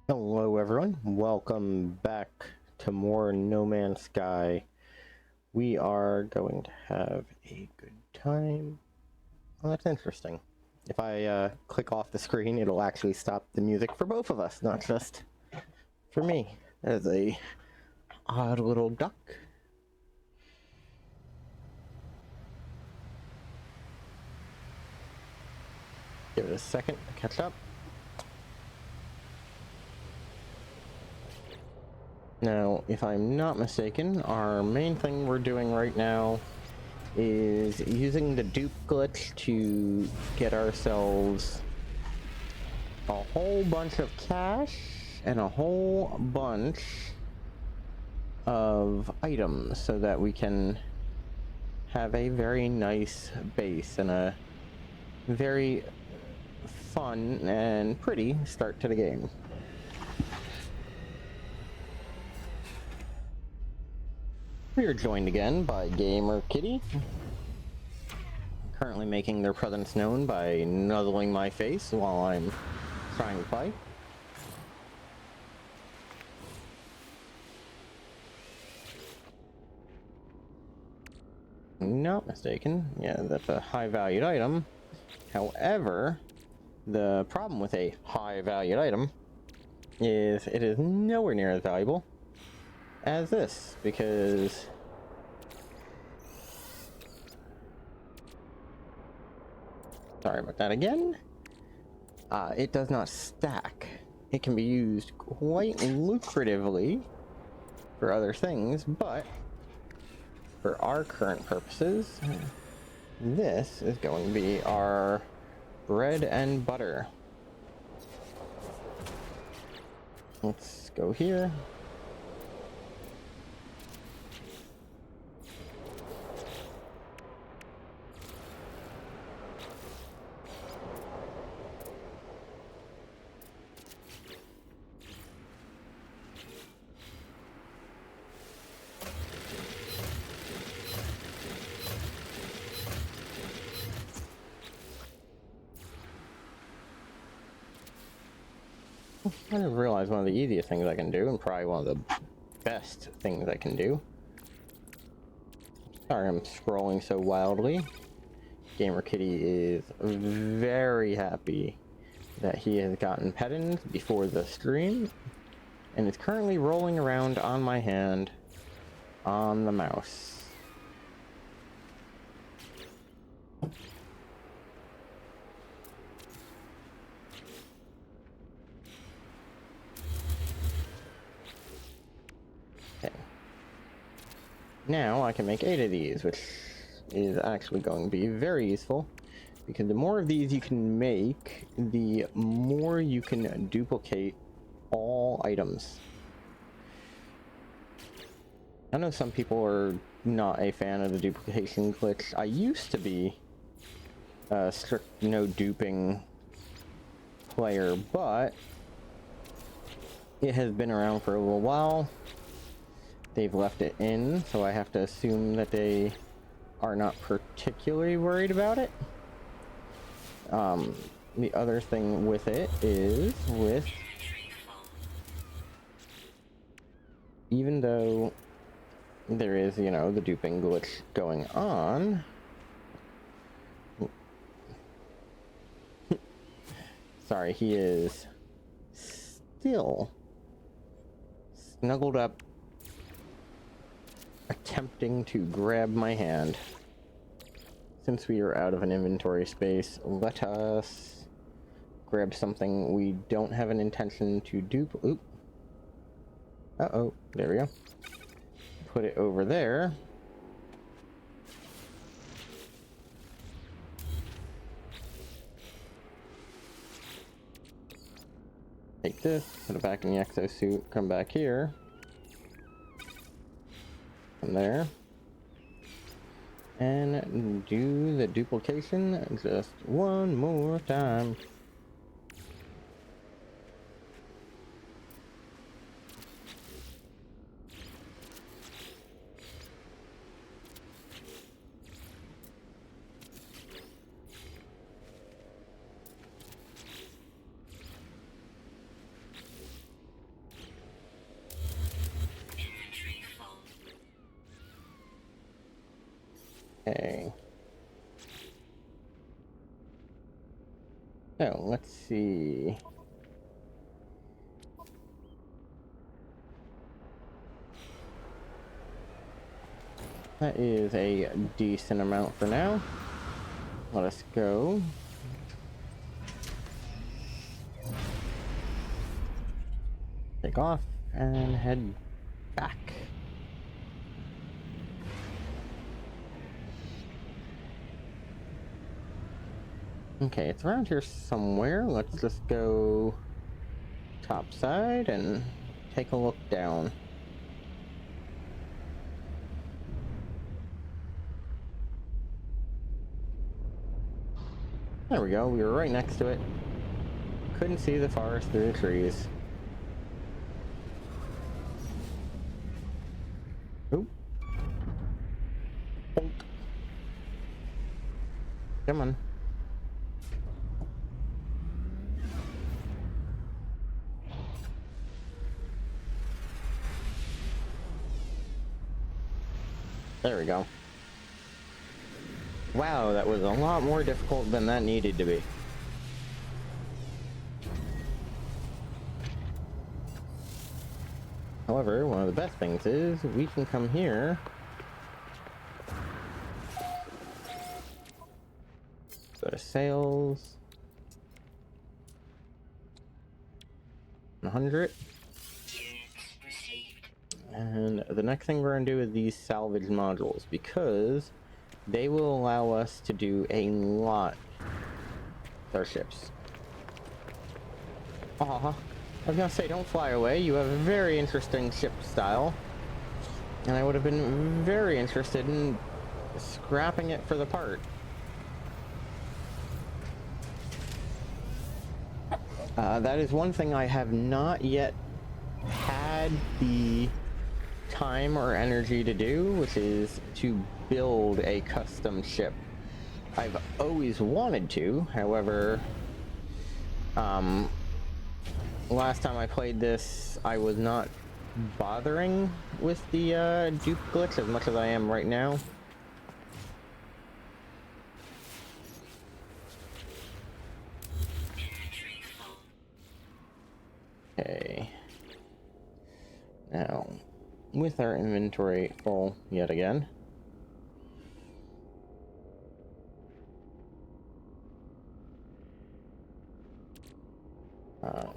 Hello everyone, welcome back to more No Man's Sky. We are going to have a good time. Oh, that's interesting. If I click off the screen, it'll actually stop the music for both of us, not just for me. That is a odd little duck. Give it a second to catch up. Now, if I'm not mistaken, our main thing we're doing right now is using the dupe glitch to get ourselves a whole bunch of cash and a whole bunch of items so that we can have a very nice base and a very fun and pretty start to the game. We are joined again by Gamer Kitty, currently making their presence known by nuzzling my face while I'm trying to play. Not mistaken. Yeah, that's a high-valued item. However, the problem with a high-valued item is it is nowhere near as valuable as this, because sorry about that again. It does not stack. It can be used quite lucratively for other things, but for our current purposes, this is going to be our bread and butter. Let's go here. I didn't realize one of the easiest things I can do, and probably one of the best things I can do. Sorry I'm scrolling so wildly. Gamer Kitty is very happy that he has gotten Pettins before the stream, and is currently rolling around on my hand on the mouse. Okay. Now I can make 8 of these, which is actually going to be very useful, because the more of these you can make, the more you can duplicate all items. I know some people are not a fan of the duplication glitch. I used to be a strict no duping player, but it has been around for a little while. They've left it in, so I have to assume that they are not particularly worried about it. The other thing with it is even though there is, you know, the duping glitch going on, sorry, he is still snuggled up, attempting to grab my hand. Since we are out of an inventory space, let us grab something we don't have an intention to dupe. Oop. Uh-oh, there we go. Put it over there. Take this, put it back in the exosuit, come back here. Come there. And do the duplication just one more time. Okay. So, let's see. That is a decent amount for now. Let us go. Take off and head back. Okay, it's around here somewhere. Let's just go topside and take a look down. There we go, we were right next to it. Couldn't see the forest through the trees. Oop. Bonk. Come on. There we go. Wow, that was a lot more difficult than that needed to be. However, one of the best things is we can come here. Go to sales. 100. And the next thing we're going to do is these salvage modules, because they will allow us to do a lot with our ships. Aw, I was going to say, don't fly away. You have a very interesting ship style. And I would have been very interested in scrapping it for the part. That is one thing I have not yet had the time or energy to do, which is to build a custom ship. I've always wanted to, however, last time I played this, I was not bothering with the dupe glitch as much as I am right now. Okay. Now, with our inventory full yet again,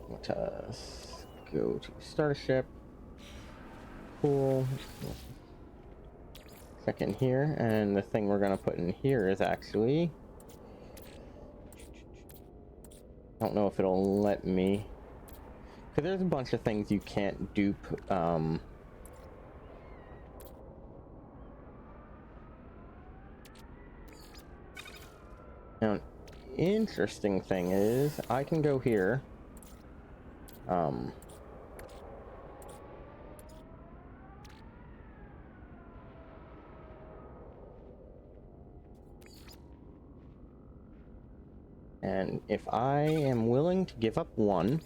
let us go to Starship. Cool. Check in here, and the thing we're gonna put in here is actually, I don't know if it'll let me, because there's a bunch of things you can't dupe. Now, an interesting thing is I can go here. And if I am willing to give up one,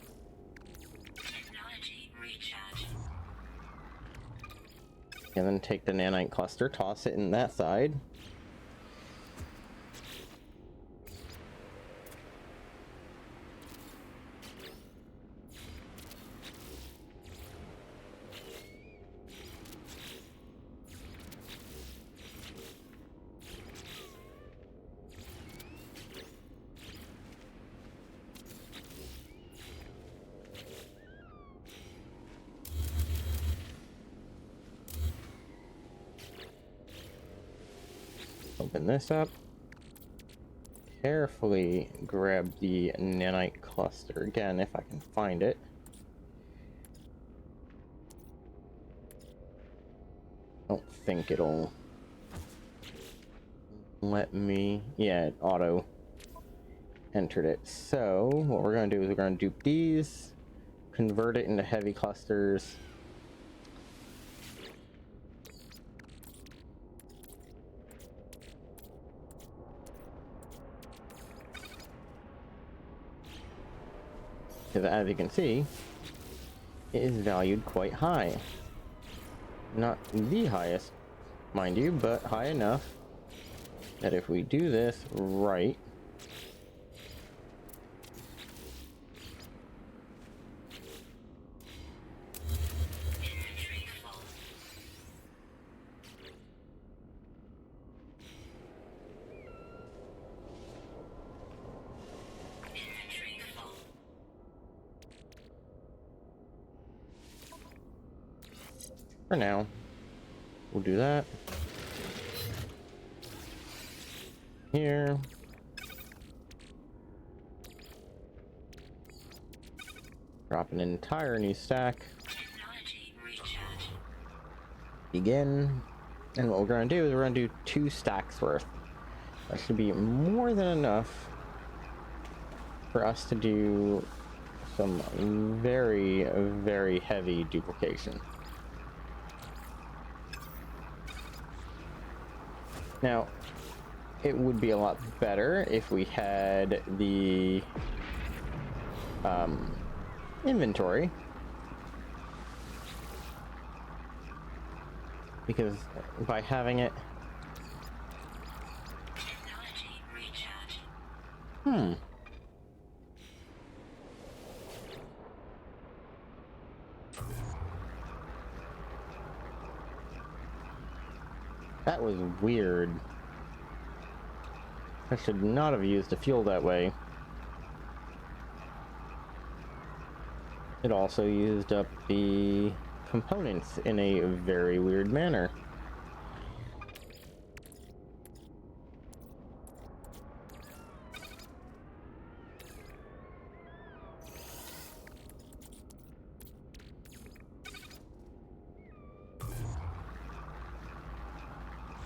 and then take the nanite cluster, toss it in that side. Open this up. Carefully grab the nanite cluster again if I can find it. Don't think it'll let me. Yeah, it auto entered it. So what we're going to do is we're going to dupe these, convert it into heavy clusters. Because as you can see, it is valued quite high. Not the highest, mind you, but high enough that if we do this right, for now, we'll do that. Here. Drop an entire new stack. Begin. And what we're going to do is we're going to do 2 stacks worth. That should be more than enough for us to do some very, very heavy duplication. Now, it would be a lot better if we had the inventory, because by having it, that was weird. I should not have used the fuel that way. It also used up the components in a very weird manner.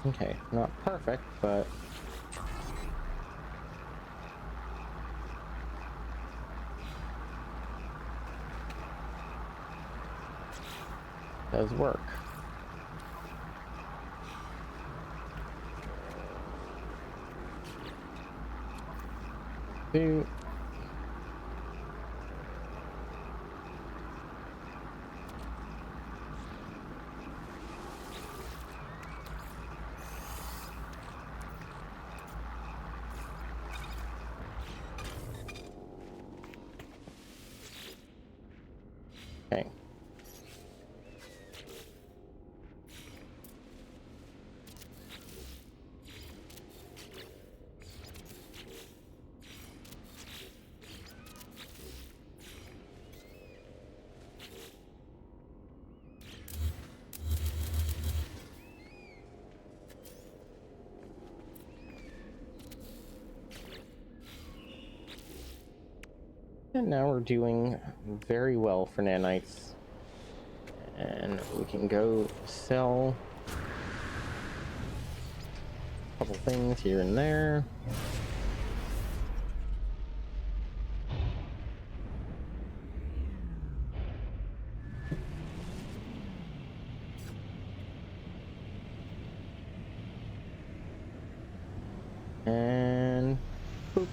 Okay, not perfect, but does work. Two. Okay. And now we're doing very well for nanites. And we can go sell a couple things here and there. And boop.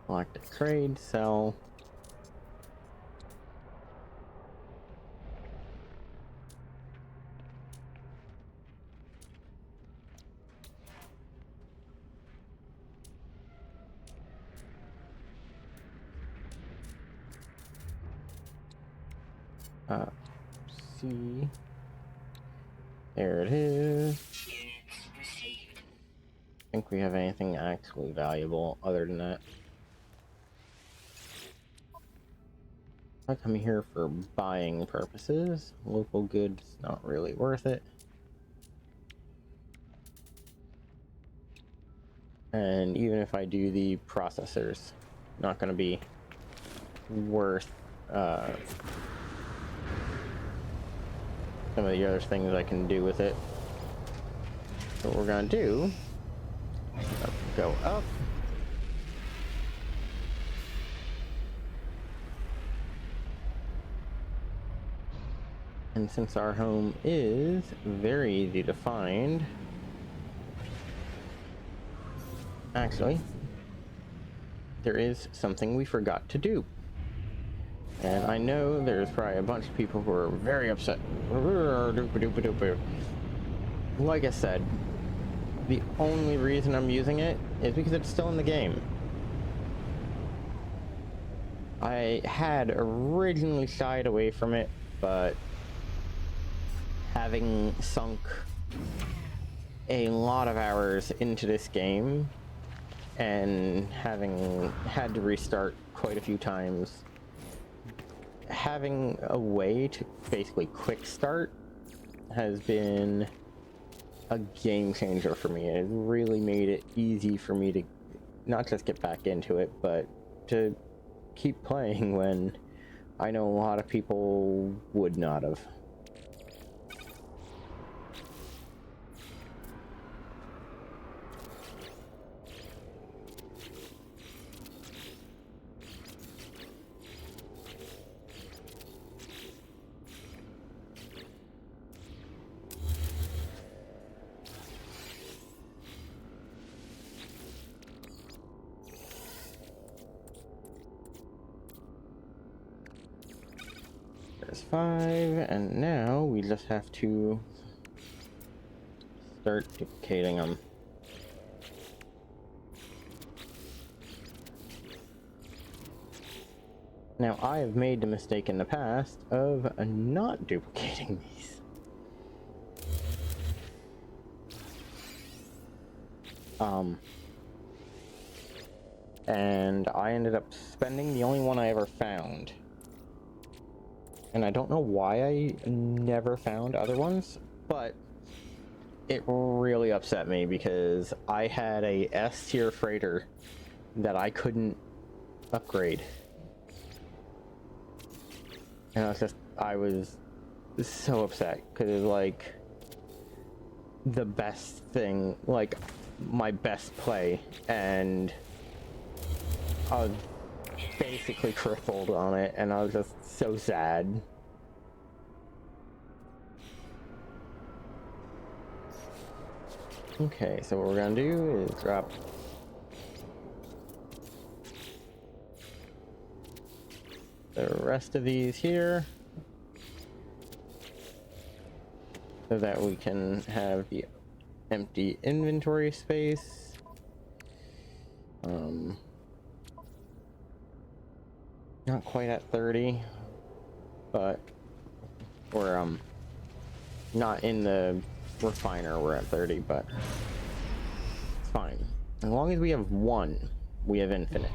Select a trade, sell. See. There it is. Think we have anything actually valuable other than that. I come here for buying purposes. Local goods, not really worth it. And even if I do the processors, not going to be worth some of the other things I can do with it. So what we're going to do, go up. And since our home is very easy to find, actually, there is something we forgot to do. And I know there's probably a bunch of people who are very upset. Like I said, the only reason I'm using it is because it's still in the game. I had originally shied away from it, but having sunk a lot of hours into this game and having had to restart quite a few times, having a way to basically quick start has been a game changer for me. It really made it easy for me to not just get back into it, but to keep playing when I know a lot of people would not have. There's 5, and now we just have to start duplicating them. Now, I have made the mistake in the past of not duplicating these. And I ended up spending the only one I ever found. And I don't know why I never found other ones, but it really upset me because I had a S-tier freighter that I couldn't upgrade. And I was so upset because it was like the best thing, like my best play, and I was basically crippled on it, and I was just so sad. Okay, so what we're gonna do is drop the rest of these here so that we can have the empty inventory space. Not quite at 30, but we're not in the refiner, we're at 30, but it's fine. As long as we have one, we have infinite.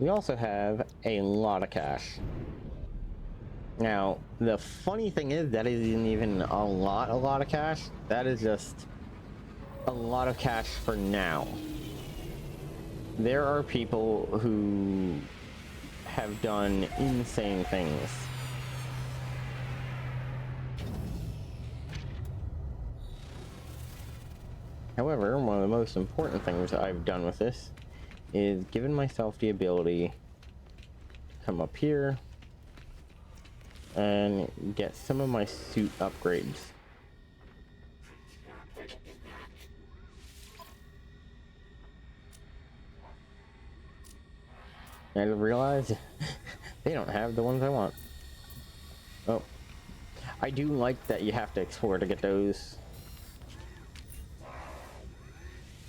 We also have a lot of cash. Now, the funny thing is, that isn't even a lot of cash. That is just a lot of cash for now. There are people who have done insane things. However, one of the most important things that I've done with this is given myself the ability to come up here and get some of my suit upgrades. And I realized they don't have the ones I want. Oh, I do like that you have to explore to get those.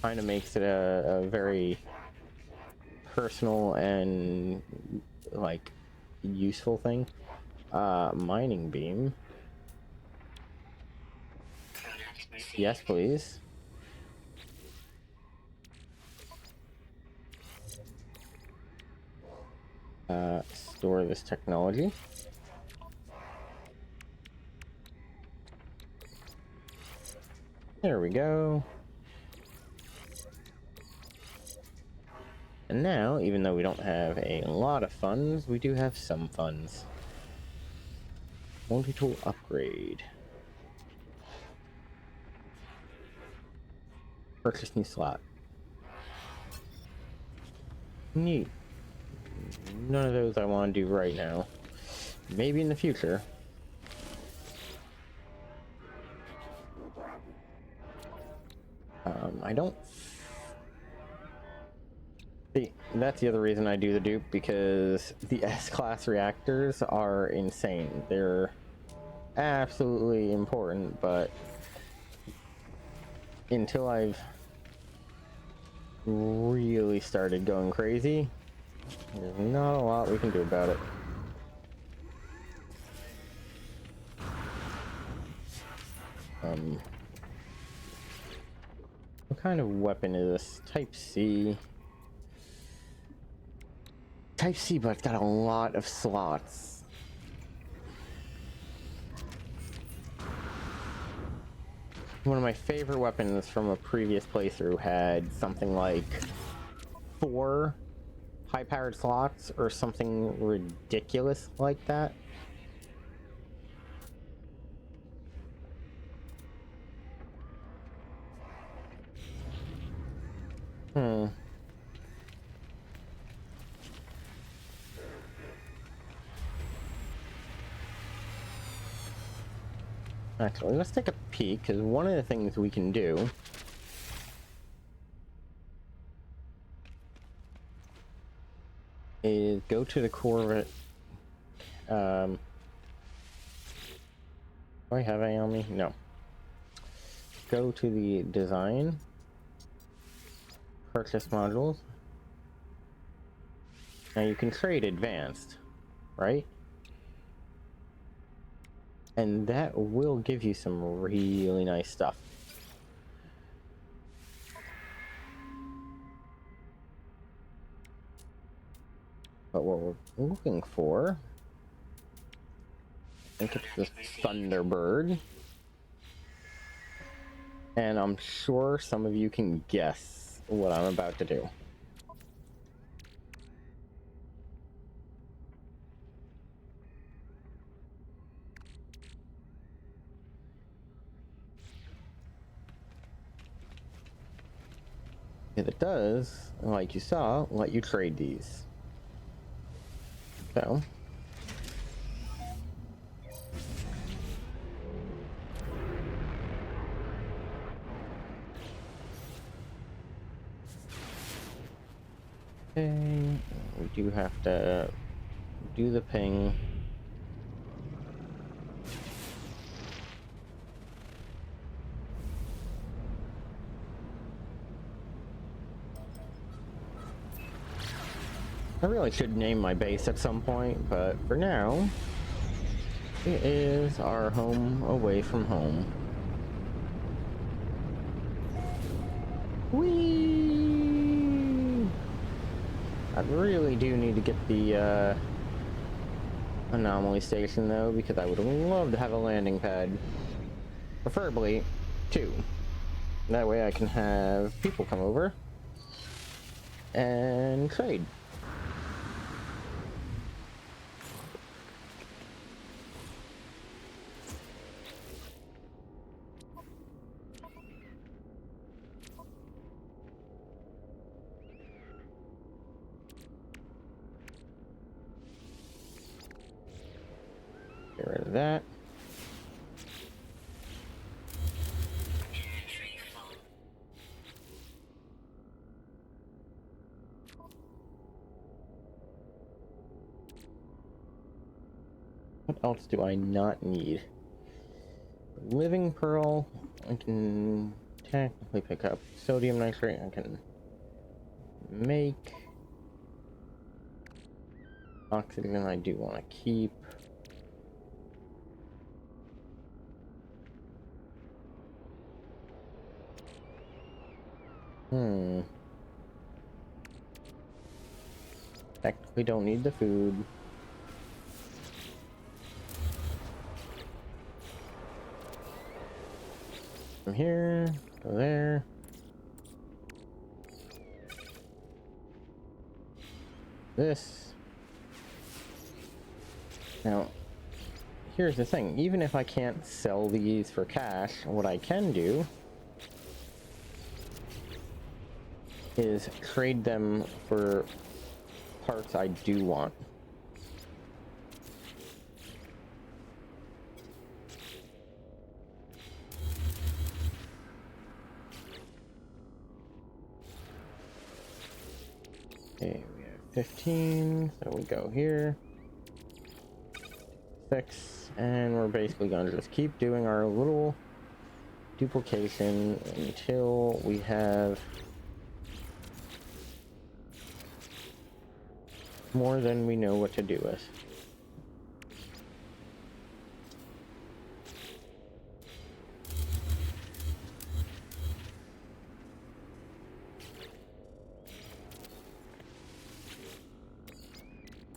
Kind of makes it a very personal and like useful thing. Mining beam. Yes, please. Store this technology. There we go. And now, even though we don't have a lot of funds, we do have some funds. Multi-tool upgrade. Purchase new slot. Neat. None of those I want to do right now. Maybe in the future. I don't... See, that's the other reason I do the dupe, because the S-class reactors are insane. They're absolutely important, but until I've really started going crazy, there's not a lot we can do about it. What kind of weapon is this? Type C. Type C, but it's got a lot of slots. One of my favorite weapons from a previous playthrough had something like 4 high-powered slots or something ridiculous like that. Actually, let's take a peek, because one of the things we can do is go to the Corvette. Do I have any on me? No. Go to the design, purchase modules. Now you can trade advanced, right? And that will give you some really nice stuff. But what we're looking for, I think it's the Thunderbird. And I'm sure some of you can guess what I'm about to do. If it does, like you saw, let you trade these. So. Okay, we do have to do the ping. I really should name my base at some point, but for now, it is our home away from home. Whee! I really do need to get the anomaly station though, because I would love to have a landing pad. Preferably 2. That way I can have people come over and trade. Get rid of that. What else do I not need? Living pearl, I can technically pick up. Sodium nitrate, I can make. Oxygen, I do want to keep. Technically don't need the food. From here, go there. This. Now, here's the thing. Even if I can't sell these for cash, what I can do is trade them for parts I do want. Okay, we have 15, so we go here. 6, and we're basically gonna just keep doing our little duplication until we have more than we know what to do with.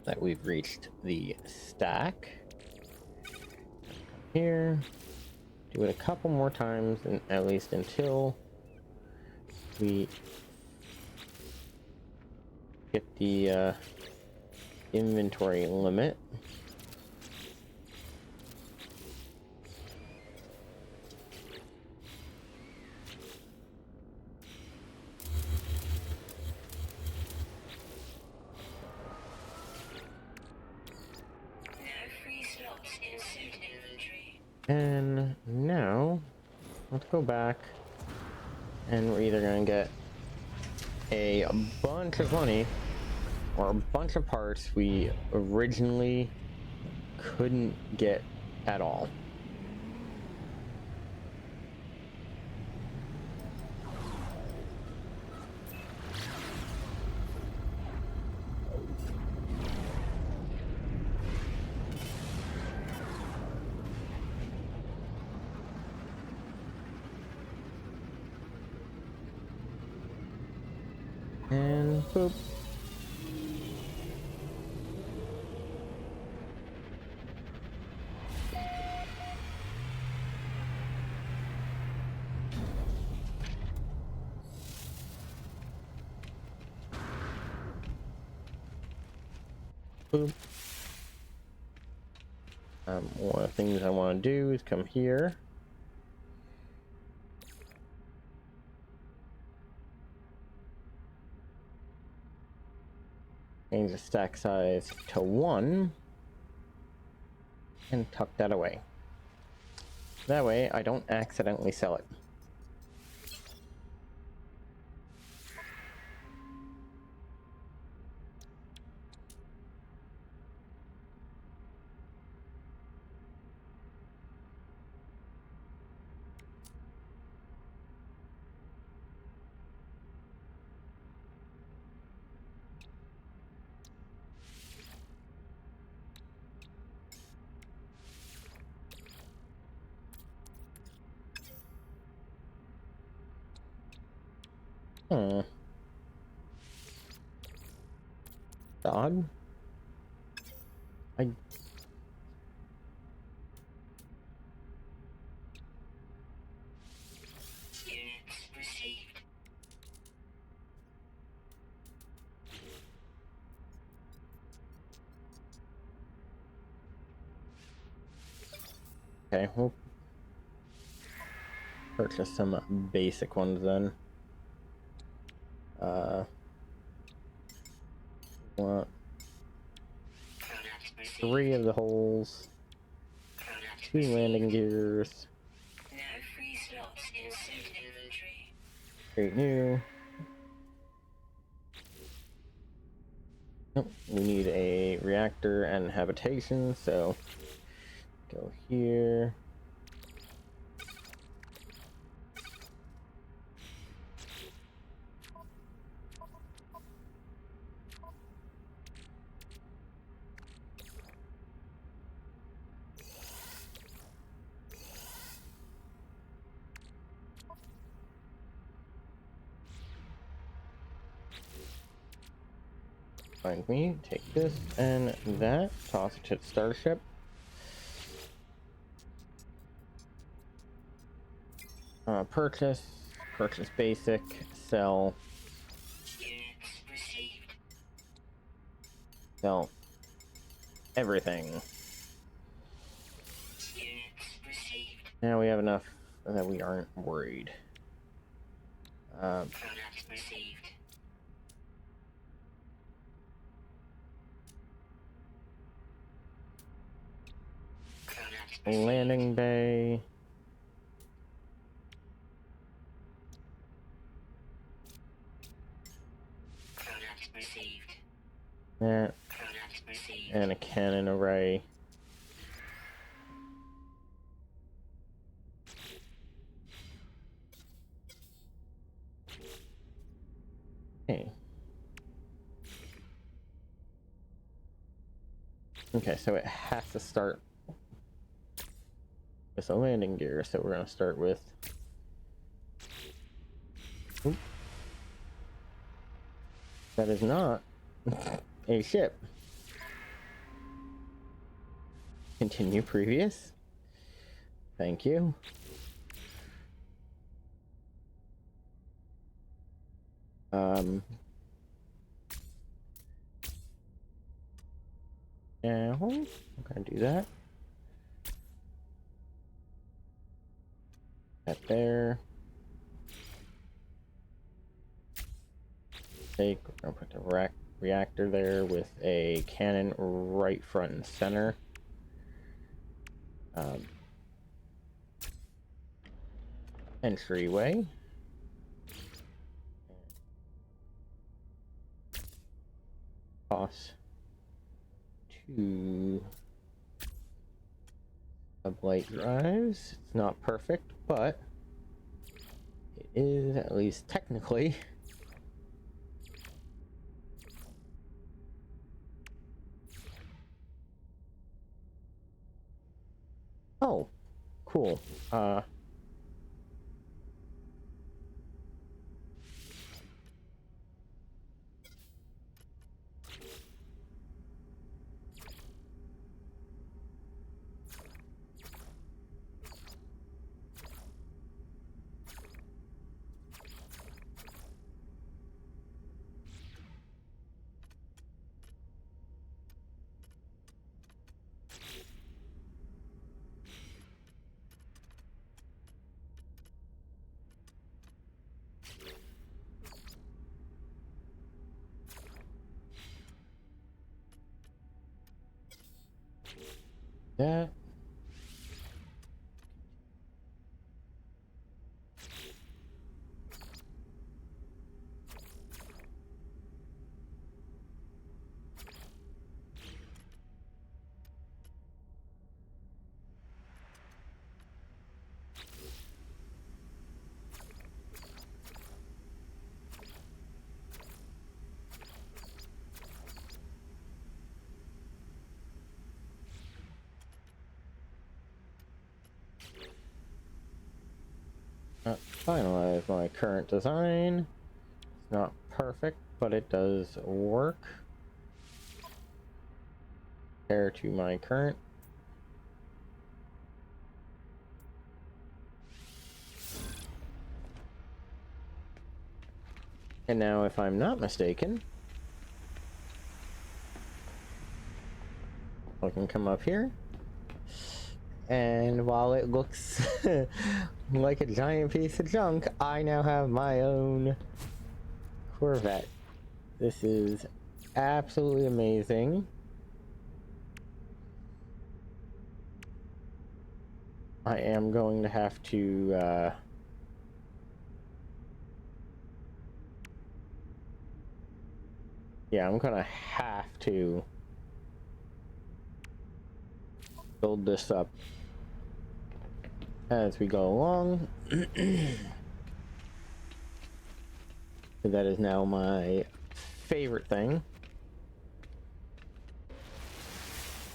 That we've reached the stack. Here, do it a couple more times, and at least until we get the inventory limit. And now, let's go back, and we're either gonna get a bunch of money or a bunch of parts we originally couldn't get at all. And boop. Boop. One of the things I want to do is come here. Change the stack size to 1 and tuck that away. That way I don't accidentally sell it. Hmm. Odd. I... Okay, we'll purchase some basic ones then. Want 3 of the holes, 2 landing gears, create new. Nope, we need a reactor and habitation, so go here. Find me, take this and that, toss it to the starship. Purchase basic, sell everything. Now we have enough that we aren't worried. landing bay. That. And a cannon array. Okay. Okay, so it has to start with a landing gear, so we're going to start with... Oop. That is not a ship. Continue previous. Thank you. Now, I'm gonna do that. That there. We're gonna put the reactor there with a cannon right front and center. Entryway. Toss 2 sublight drives. It's not perfect, but it is at least technically. Oh, cool. That. Finalize my current design. It's not perfect, but it does work. Compare to my current. And now, if I'm not mistaken, I can come up here. And while it looks like a giant piece of junk, I now have my own Corvette. This is absolutely amazing. I am going to have to yeah, I'm gonna have to build this up as we go along. That is now my favorite thing.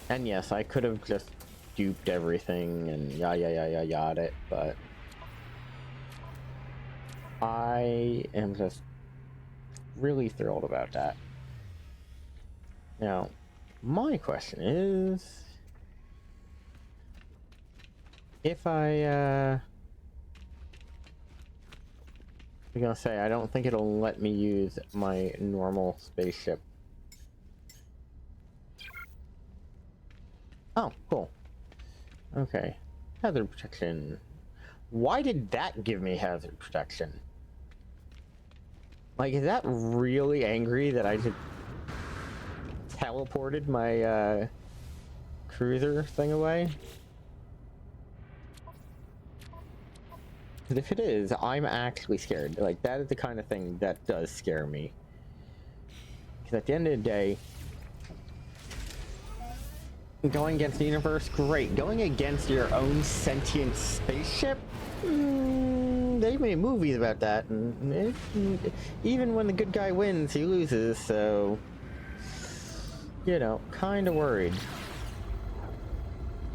And yes, I could have just duped everything and yada it, but I am just really thrilled about that. Now, my question is, if I'm gonna say, I don't think it'll let me use my normal spaceship. Oh, cool. Okay. Hazard protection. Why did that give me hazard protection? Like, is that really angry that I just teleported my cruiser thing away? Because if it is, I'm actually scared. Like, that is the kind of thing that does scare me. Because at the end of the day, going against the universe, great. Going against your own sentient spaceship? They made movies about that, and even when the good guy wins, he loses, so... You know, kind of worried.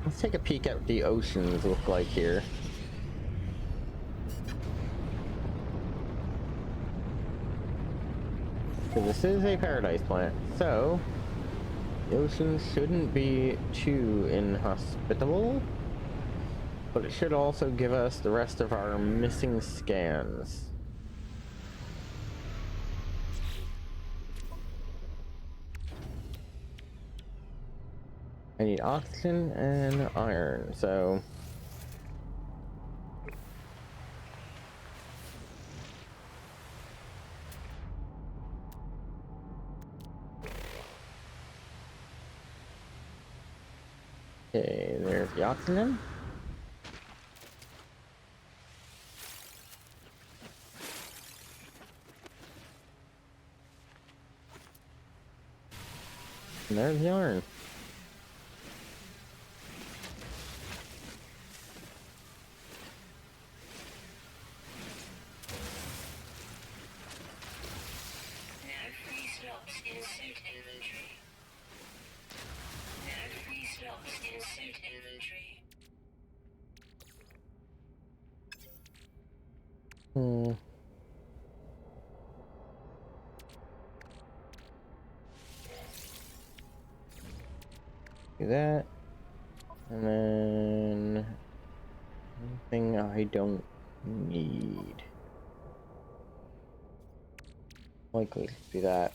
Let's take a peek at what the oceans look like here. So this is a paradise planet, so the ocean shouldn't be too inhospitable, but it should also give us the rest of our missing scans. I need oxygen and iron, so... Okay, there's the oxygen. And there's the iron. Do that. And then... anything I don't need. Likely to do that.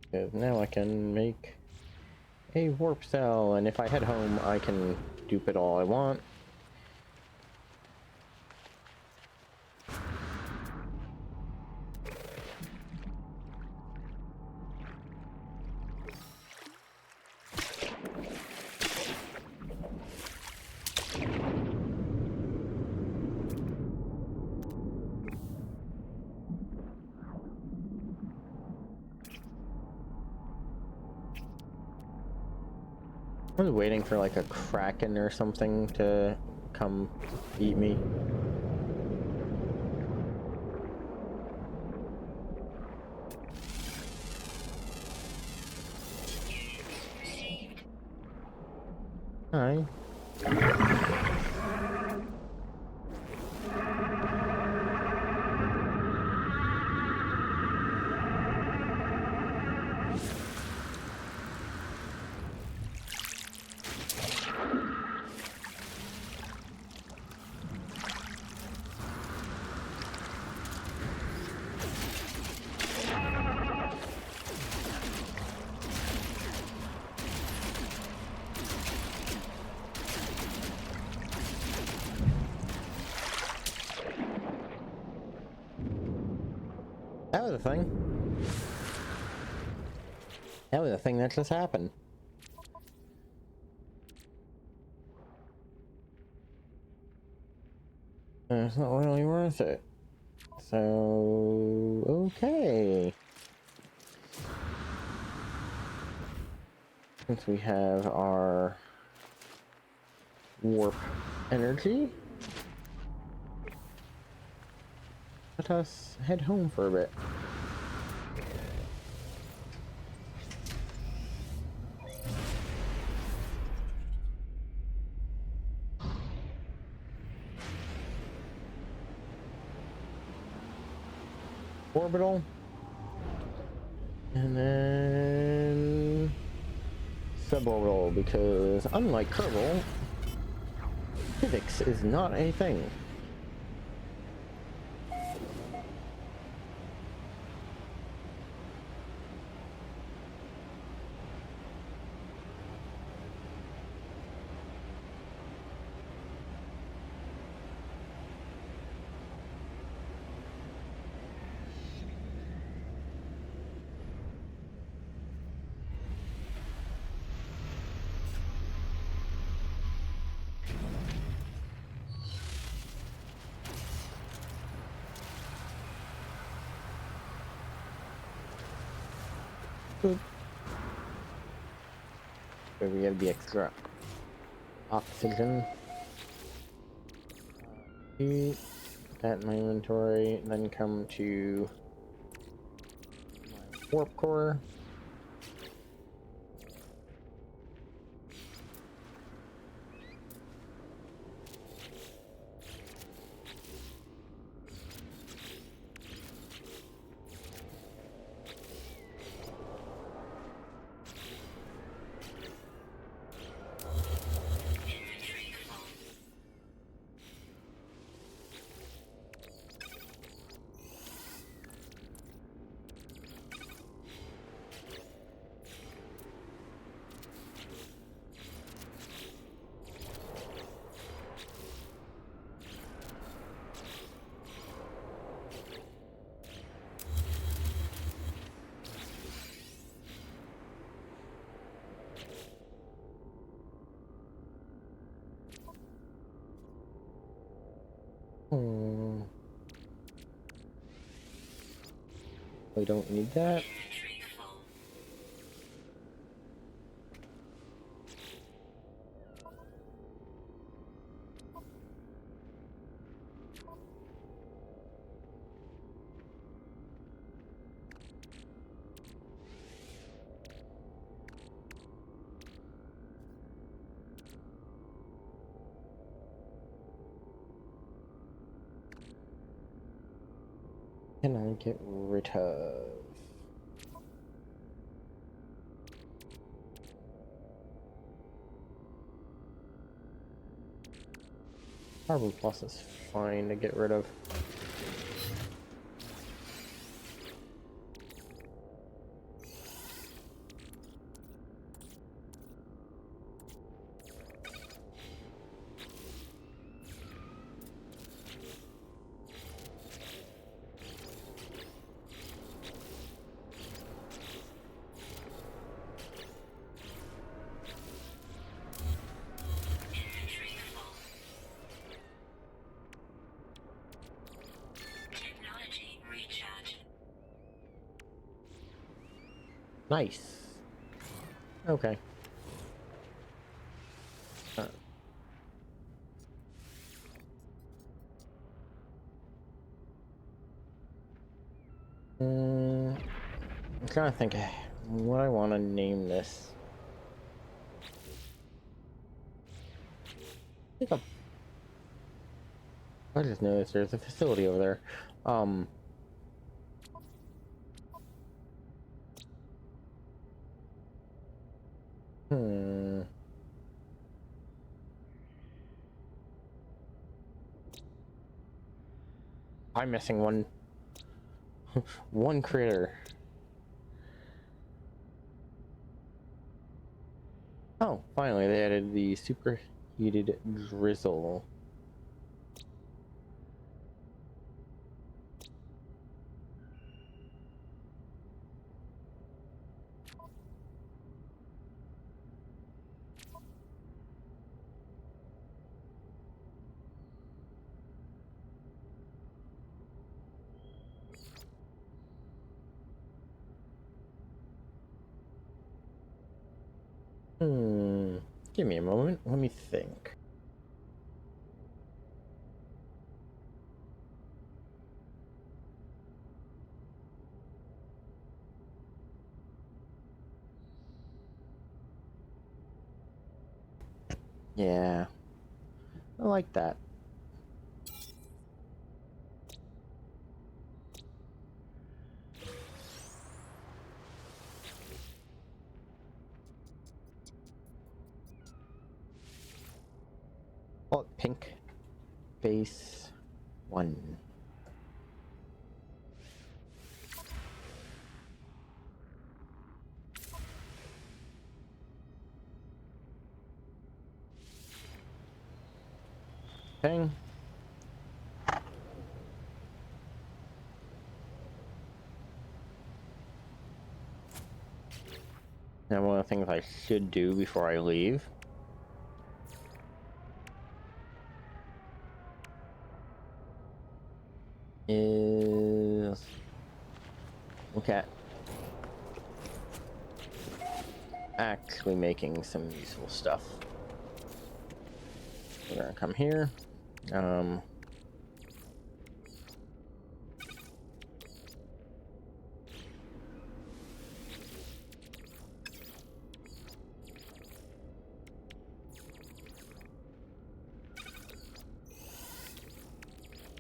Because now I can make a warp cell, and if I head home, I can dupe it all I want. I was waiting for like a kraken or something to come eat me. Hi. That was a thing. That was a thing that just happened. It's not really worth it. So... okay. Since we have our warp energy, let us head home for a bit. Orbital. And then suborbital, because unlike Kerbal, physics is not a thing. Where we have the extra oxygen. Put that in my inventory, then come to my warp core. We don't need that. Can I get rid of? Carbon plus is fine to get rid of. Nice. Okay. I'm trying to think what I want to name this. I just noticed there's a facility over there. Hmm. I'm missing one critter. Oh, finally they added the superheated drizzle. Give me a moment. Let me think. Yeah, I like that. Call it pink base 1. Thing. Now, one of the things I should do before I leave is look at actually making some useful stuff. We're gonna come here.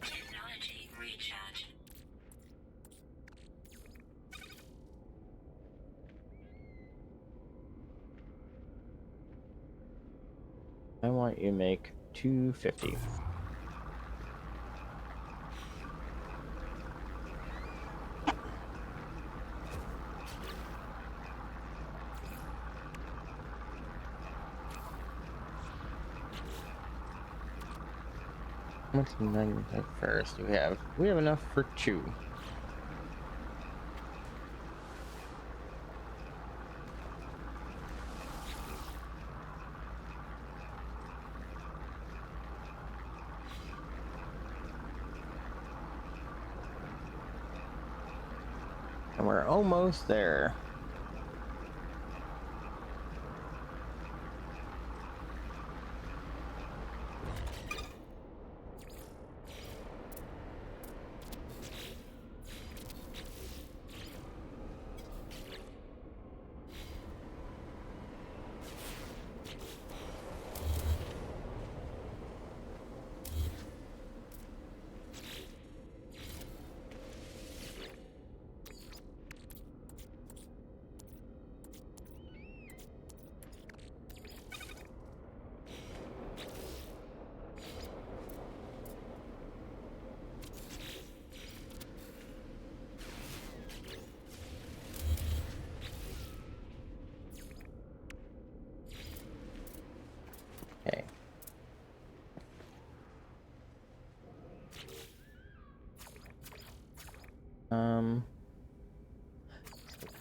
Technology recharge. I want you to make 250. How much magnetite ferrous do we have? We have enough for 2. And we're almost there. Okay.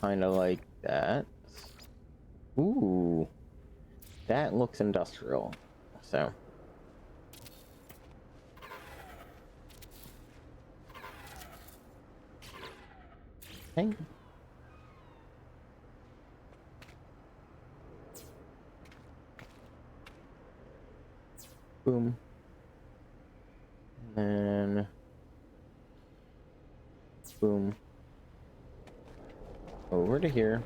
Kind of like that. Ooh, that looks industrial. So. Okay. Boom. And then boom. Over to here.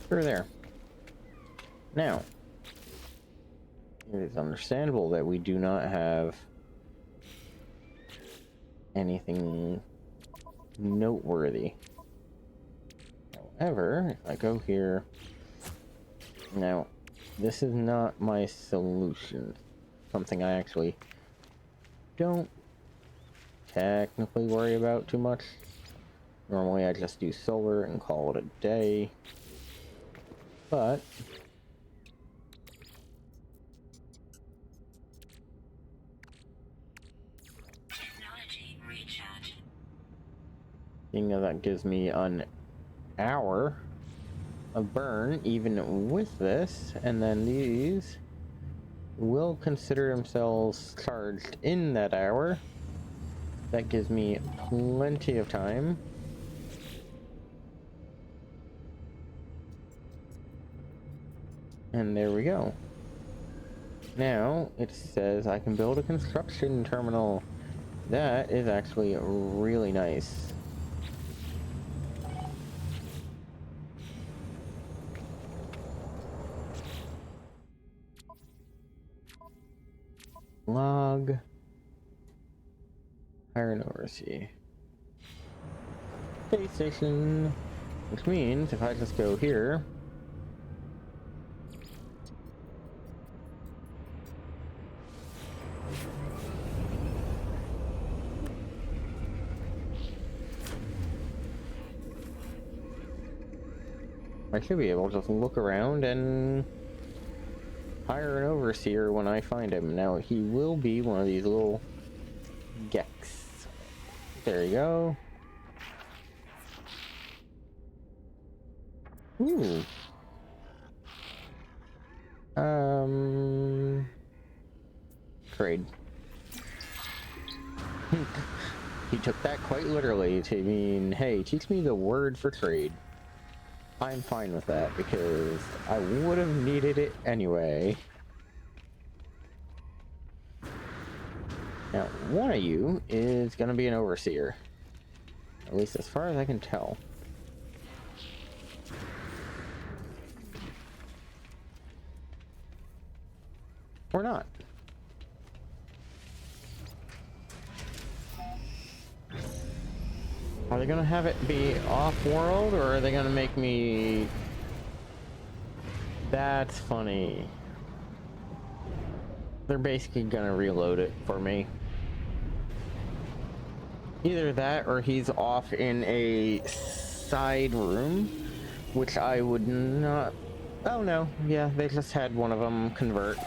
Through there. Now, it is understandable that we do not have anything noteworthy. However, if I go here, now, this is not my solution. Something I actually don't technically worry about too much. Normally I just do solar and call it a day. But Technology recharge. seeing as that gives me an hour of burn even with this, and then these will consider themselves charged in that hour. That gives me plenty of time. And there we go. Now it says I can build a construction terminal. That is actually really nice. Log. Hire an oversee. Space station. Which means if I just go here. I should be able to just look around and hire an overseer when I find him. Now, he will be one of these little gecks. There you go. Ooh. Trade. He took that quite literally to mean, hey, teach me the word for trade. I'm fine with that because I would have needed it anyway. Now, one of you is going to be an overseer. At least as far as I can tell. Or not. Are they gonna have it be off-world, or are they gonna make me... That's funny. They're basically gonna reload it for me. Either that, or he's off in a side room, which I would not... Oh no, yeah, they just had one of them convert.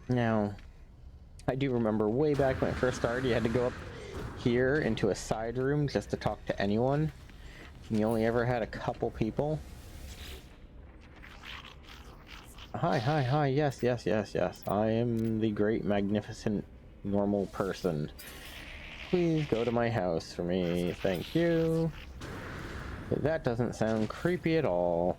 Now, I do remember way back when it first started, you had to go up here into a side room just to talk to anyone. And you only ever had a couple people. Hi, yes. I am the great, magnificent, normal person. Please go to my house for me, thank you. That doesn't sound creepy at all.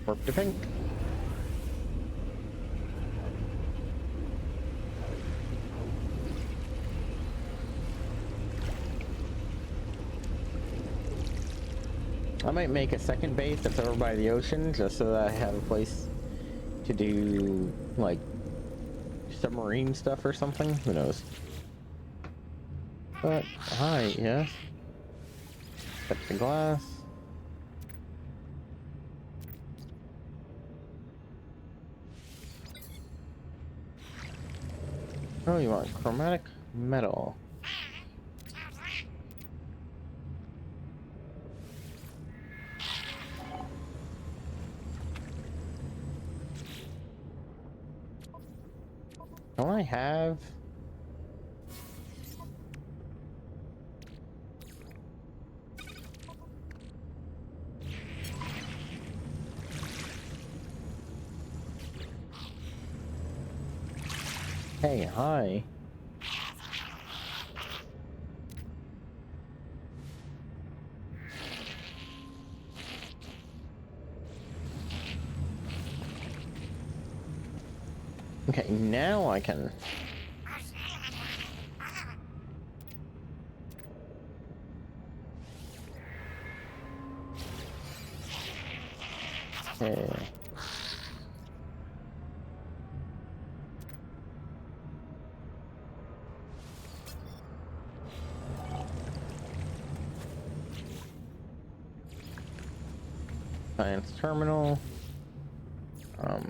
Warp to pink. I might make a second base that's over by the ocean just so that I have a place to do, like, submarine stuff or something. Who knows? But, hi, yes. Touch the glass. Oh, you want chromatic metal. Don't I have... Hey, hi. Okay, now I can... Okay. Science terminal.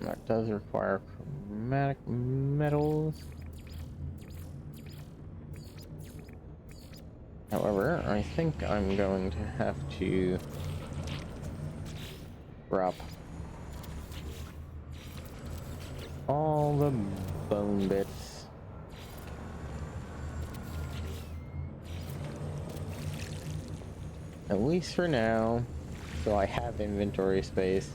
That does require chromatic metals. However, I think I'm going to have to drop all the bone bits. At least for now, so I have inventory space.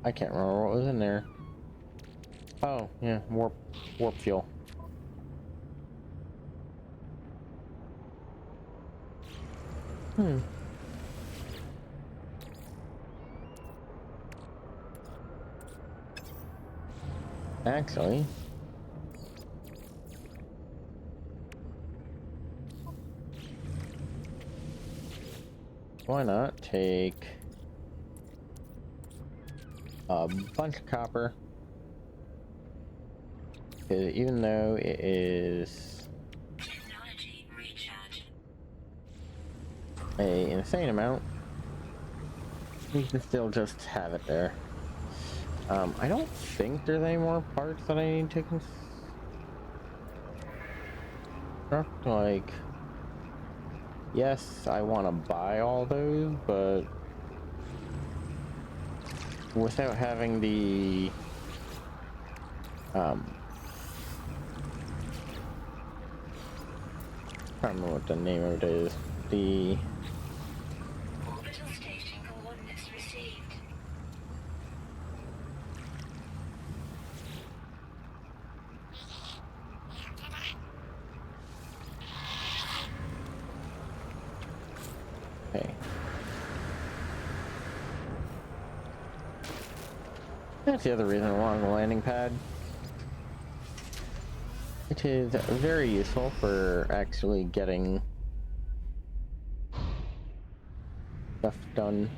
I can't remember what was in there. Oh, yeah, warp fuel. Actually, why not take a bunch of copper? Because even though it is Technology recharge. an insane amount, You can still just have it there. I don't think there's any more parts that I need to construct. Like, yes, I want to buy all those, but without having the I don't remember what the name of it is. The Orbital station coordinates received. okay. That's the other reason I wanted a landing pad. It is very useful for actually getting stuff done.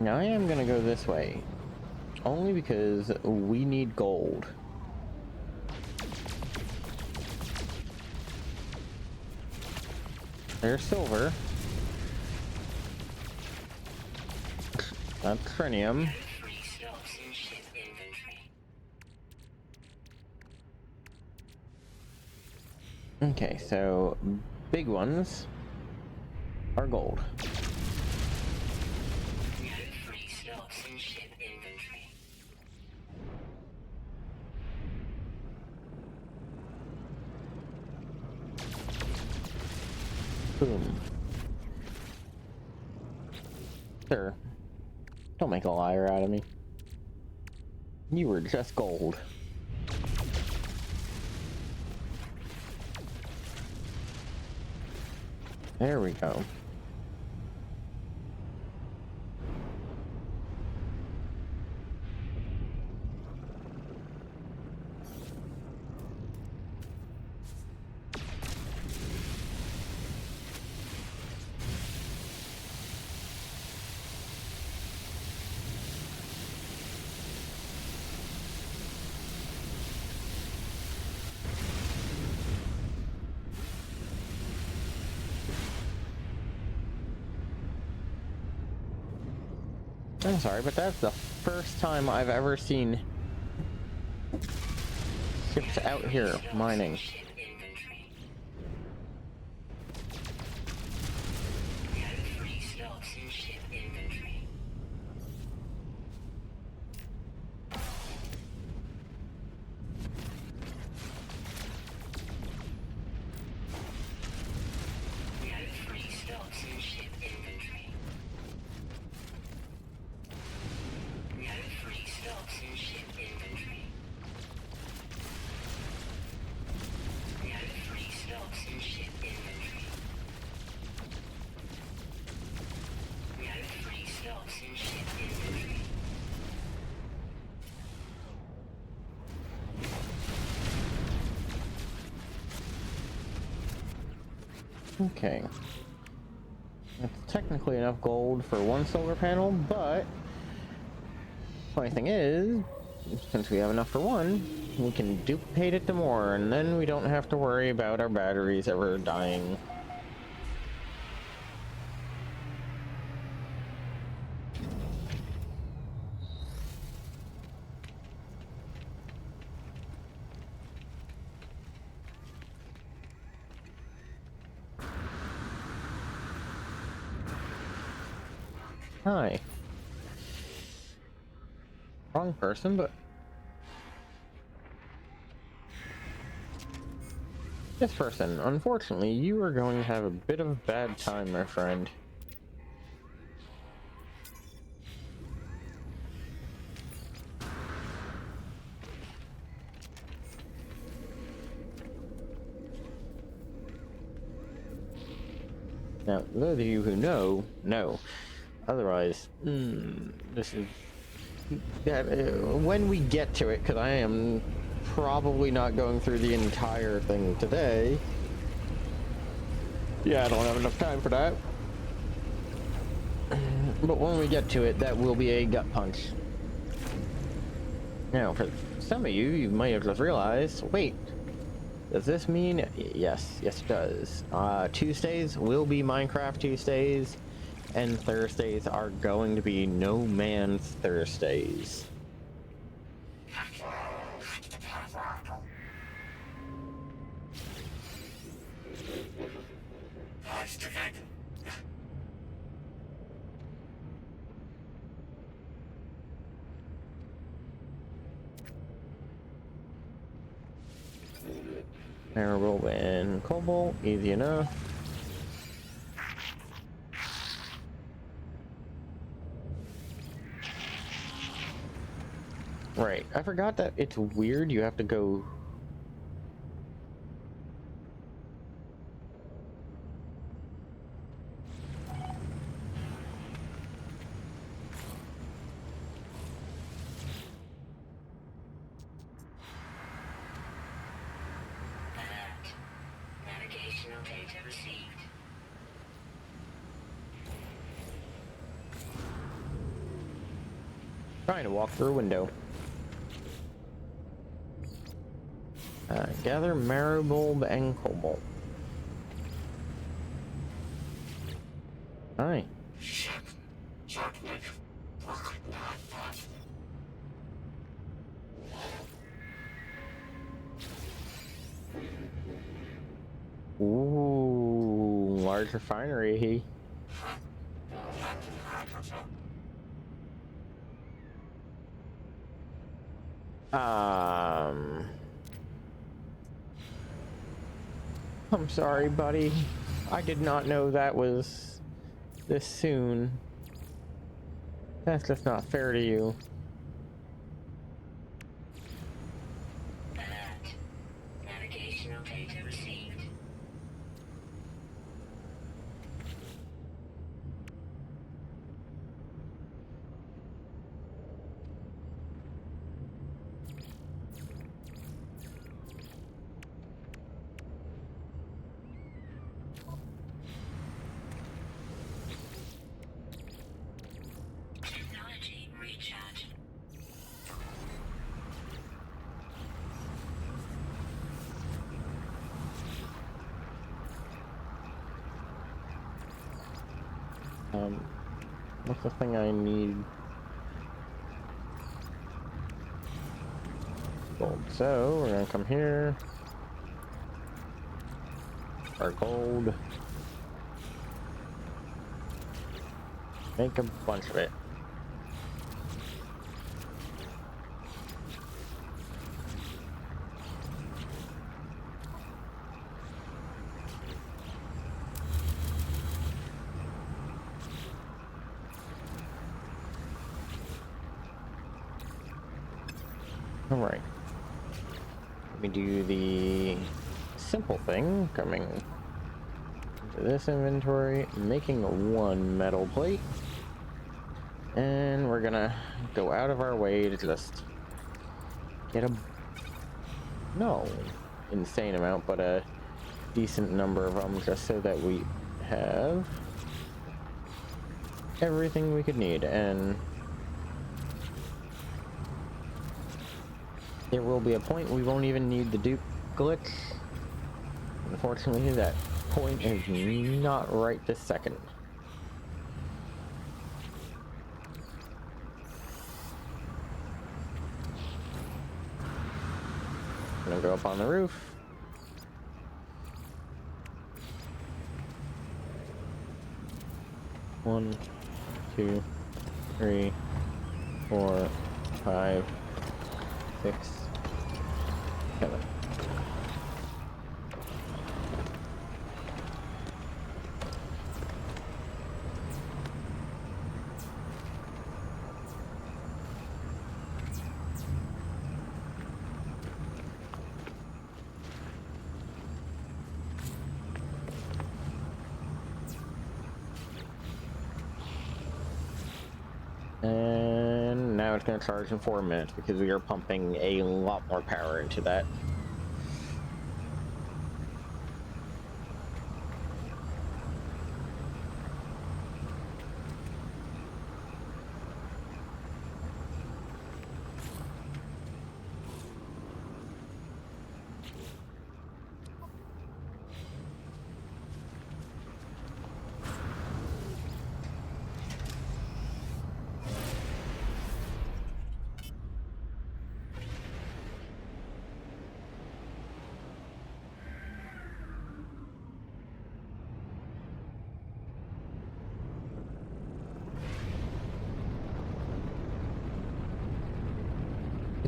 Now I am gonna go this way, only because we need gold. There's silver. That's trinium. Free slots in ship inventory. Okay, so big ones are gold. No free slots in ship inventory. Boom. Sir, don't make a liar out of me. You were just gold. There we go. I'm sorry, but that's the first time I've ever seen ships out here mining. Ship inventory. No free slots in ship inventory. No free slots in ship inventory. No free slots in ship inventory. No free slots in ship inventory. No free slots in ship inventory. Okay. That's technically enough gold for one solar panel, but funny thing is, since we have enough for one, we can duplicate it to more, and then we don't have to worry about our batteries ever dying. Hi. Wrong person, but this person. Unfortunately, you are going to have a bit of a bad time, my friend. Now, those of you who know. Otherwise, this is... when we get to it, because I am probably not going through the entire thing today. Yeah, I don't have enough time for that. But when we get to it, that will be a gut punch. Now, for some of you, you might have just realized, wait, does this mean... Yes, it does. Tuesdays will be Minecraft Tuesdays, and Thursdays are going to be No Man's Thursdays. Marble and Cobalt, easy enough. Right, I forgot that it's weird, you have to go... Alert. Navigational data received. Trying to walk through a window. Gather Marble and Cobalt. Hi. Ooh, large refinery. I'm sorry, buddy. I did not know that was this soon. That's just not fair to you. Alert. Navigational data received. Technology recharge. What's the thing I need? Gold. So we're gonna come here. Our gold. Make a bunch of it. All right. Let me do the simple thing, coming into this inventory, making one metal plate, and we're gonna go out of our way to just get a insane amount, but a decent number of them, just so that we have everything we could need. And there will be a point we won't even need the dupe glitch. Unfortunately, that point is not right this second. I'm gonna go up on the roof. One, 2, 3, 4, 5, 6, 7. And now it's going to charge in 4 minutes because we are pumping a lot more power into that.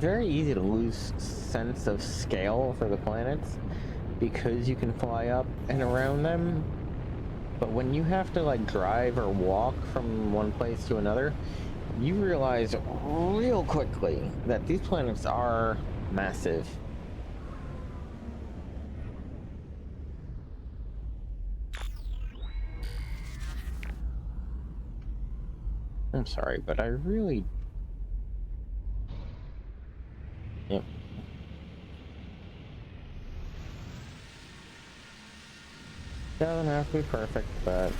very easy to lose sense of scale for the planets because you can fly up and around them. But when you have to like drive or walk from one place to another, you realize real quickly that these planets are massive. I'm sorry, but I really... Yep. Doesn't have to be perfect, but...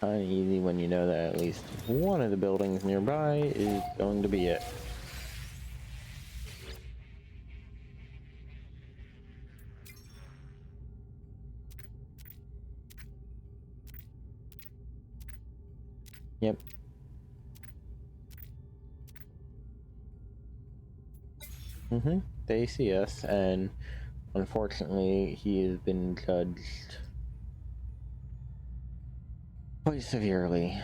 uneasy when you know that at least one of the buildings nearby is going to be it. Yep. They see us, and unfortunately, he has been judged quite severely.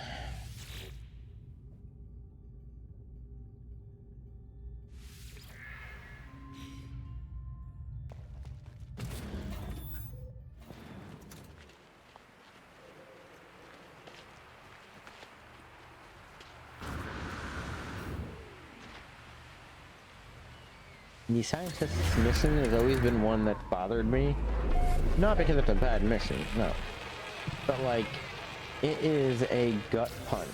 The scientist's mission has always been one that's bothered me. Not because it's a bad mission, no. But like, it is a gut punch.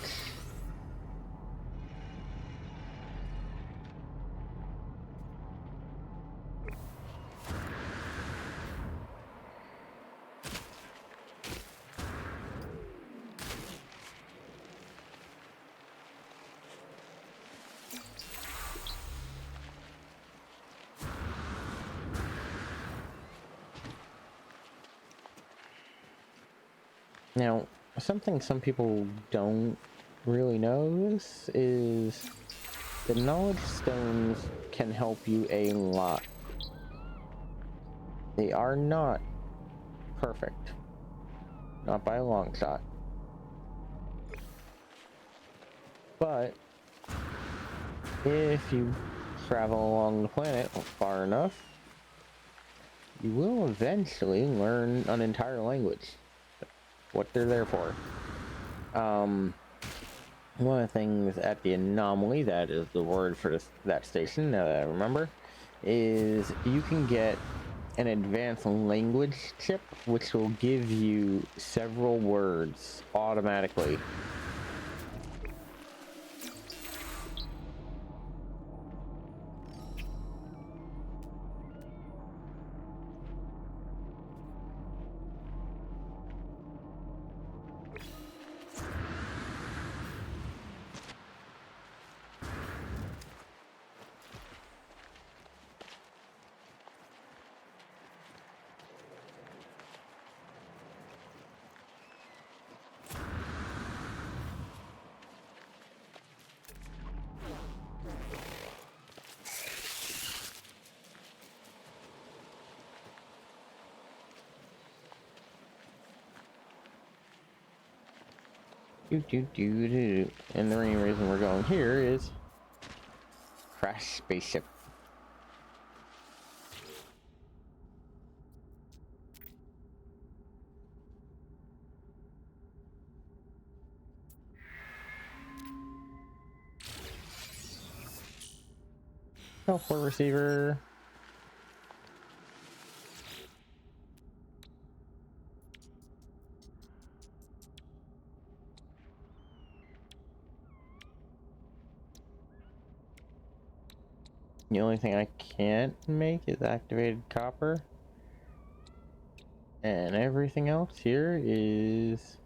Now, something some people don't really know is the knowledge stones can help you a lot. They are not perfect. Not by a long shot. But if you travel along the planet far enough, you will eventually learn an entire language. What they're there for. One of the things at the anomaly, that is the word for that station, now that I remember, is you can get an advanced language chip, which will give you several words automatically. And the only reason we're going here is crash spaceship. Teleport receiver. The only thing I can't make is activated copper. And everything else here is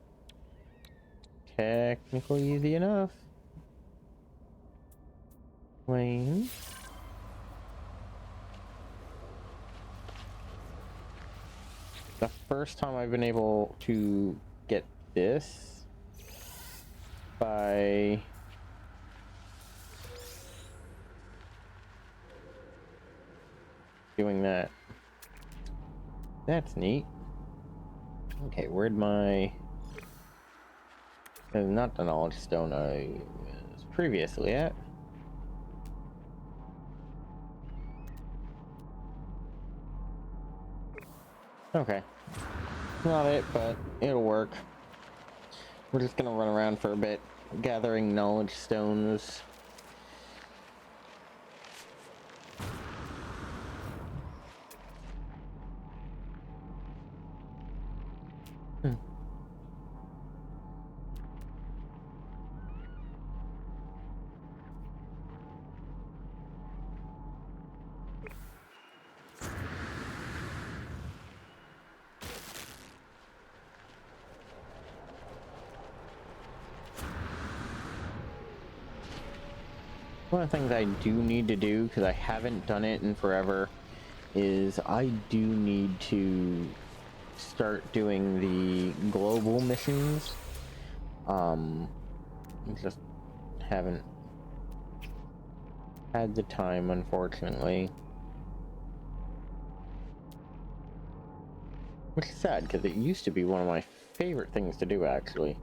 technically easy enough. Plain. The first time I've been able to get this by doing that. That's neat. Okay, where'd my... not the knowledge stone I was previously at. Okay. Not it, but it'll work. We're just gonna run around for a bit, gathering knowledge stones. One of the things I do need to do, because I haven't done it in forever, is I do need to start doing the global missions. Just haven't had the time, unfortunately. Which is sad, because it used to be one of my favorite things to do, actually.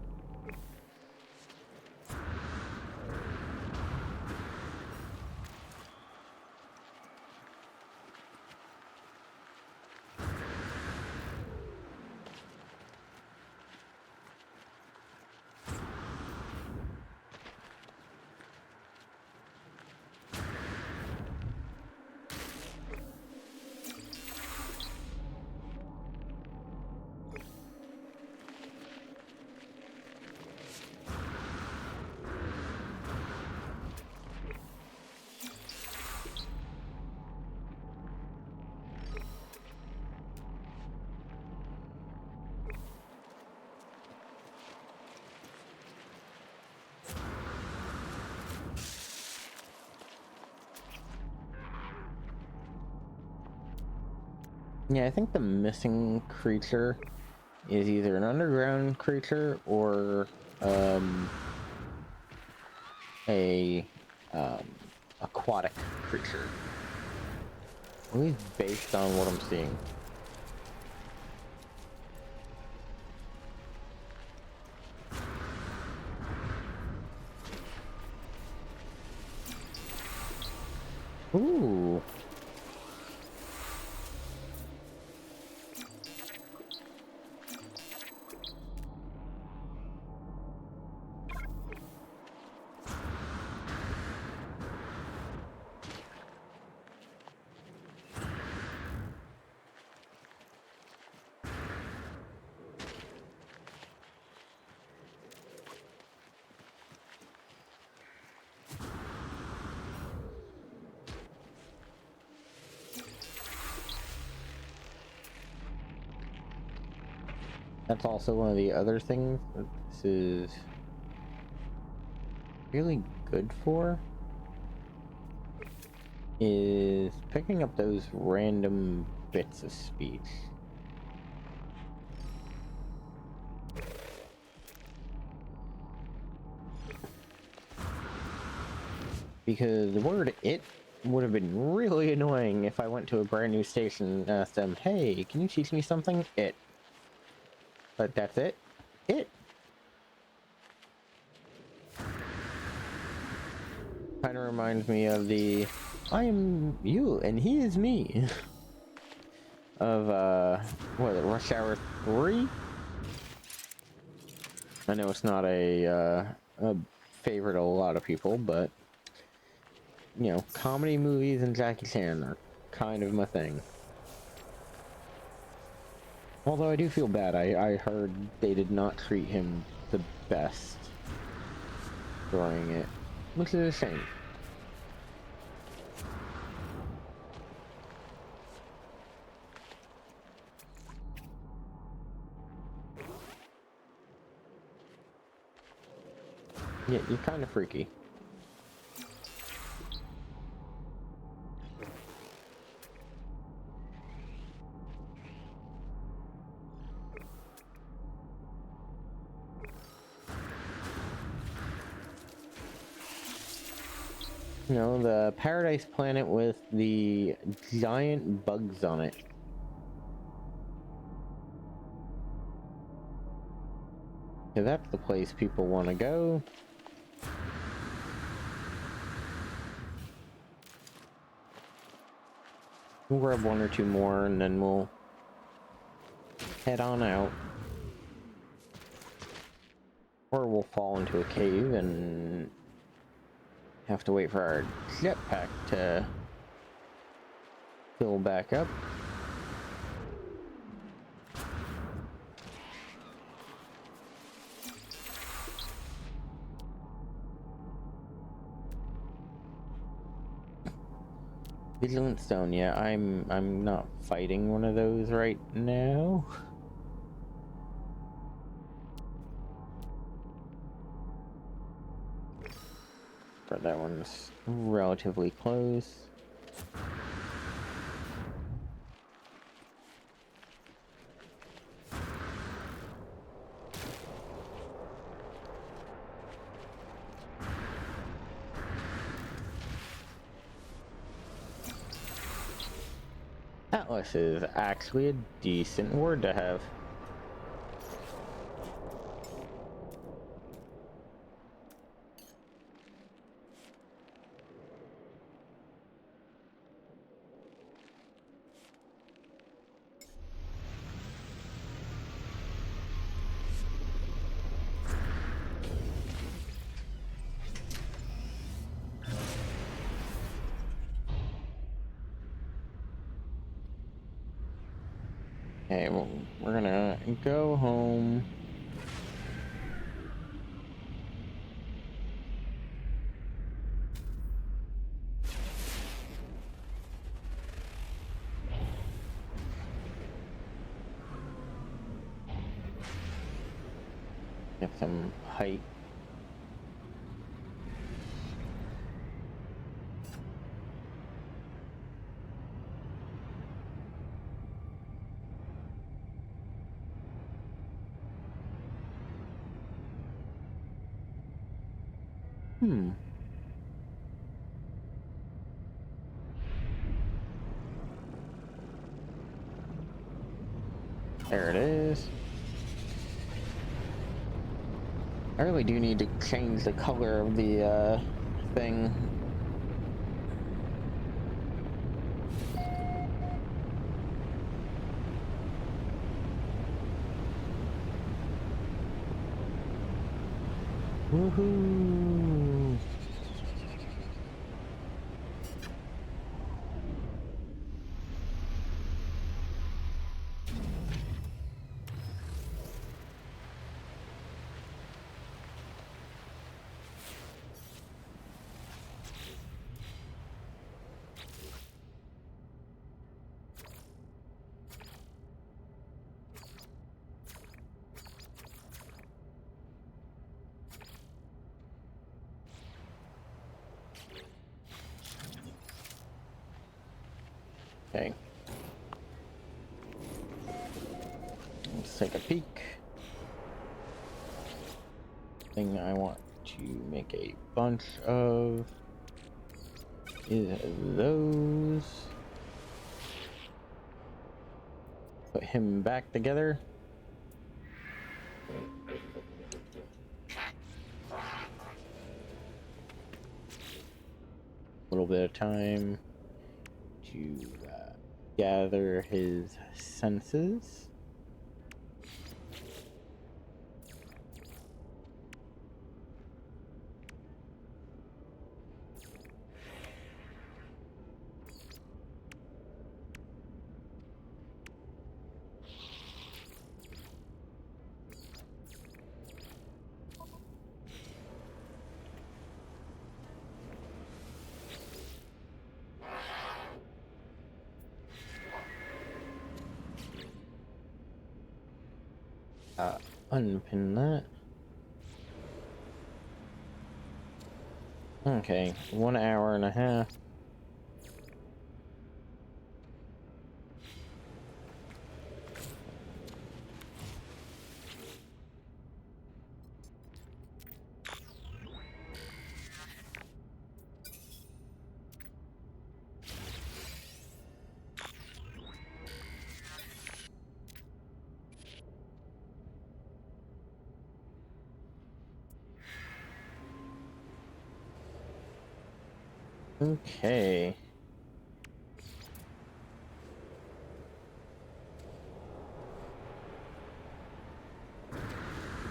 Yeah, I think the missing creature is either an underground creature or a aquatic creature. At least based on what I'm seeing. Ooh. That's also one of the other things that this is really good for, is picking up those random bits of speech. Because the word "it" would have been really annoying if I went to a brand new station and asked them, "Hey, can you teach me something?" It. But that's it. It. Kind of reminds me of the "I am you and he is me" of what is it, Rush Hour 3? I know it's not a favorite of a lot of people, but you know, comedy movies and Jackie Chan are kind of my thing. Although I do feel bad, I heard they did not treat him the best during it, which is a shame. Yeah, you're kind of freaky. You know, the paradise planet with the giant bugs on it. Yeah, that's the place people want to go. We'll grab one or two more and then we'll head on out. Or we'll fall into a cave and have to wait for our jetpack to fill back up. Vigilant Stone, yeah, I'm not fighting one of those right now. But that one's relatively close. Atlas is actually a decent word to have. Okay, well, we're gonna go home. Get some height. There it is. I really do need to change the color of the thing. Woohoo! Okay. Let's take a peek. Thing I want to make a bunch of is those. Put him back together. A little bit of time to gather his senses. Unpin that. Okay, 1 hour and a half. Okay.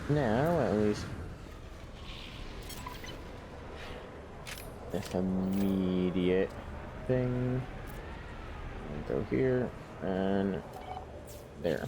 Now, at least this immediate thing. And go here and there.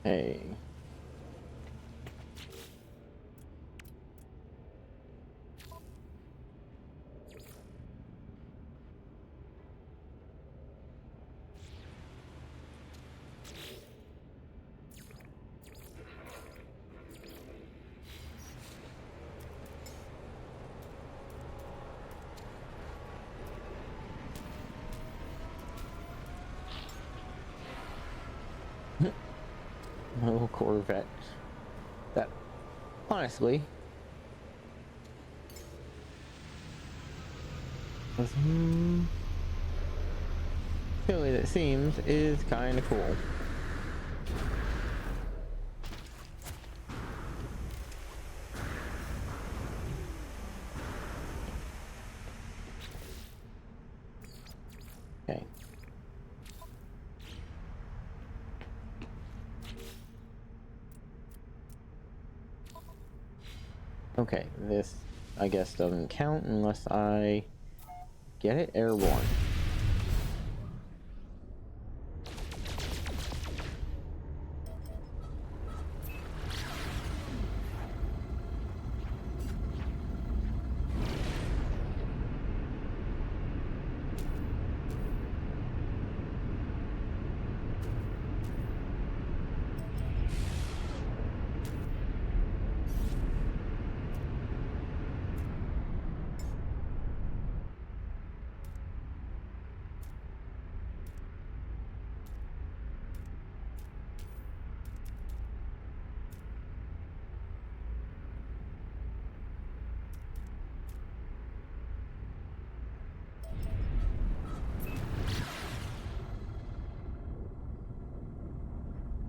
Hey. My little Corvette. That, honestly, as silly as it seems, is kind of cool. Okay. Okay, this, I guess, doesn't count unless I get it airborne.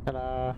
Ta-da!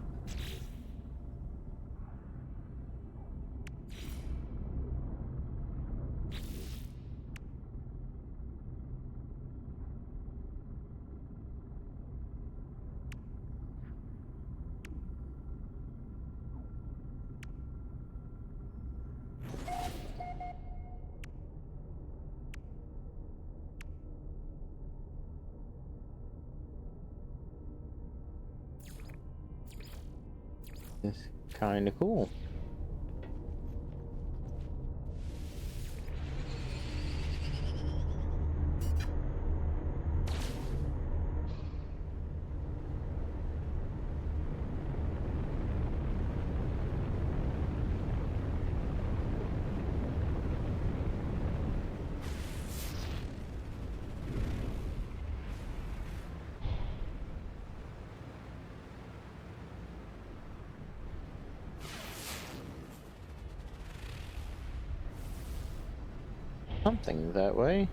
It's kind of cool. Something that way.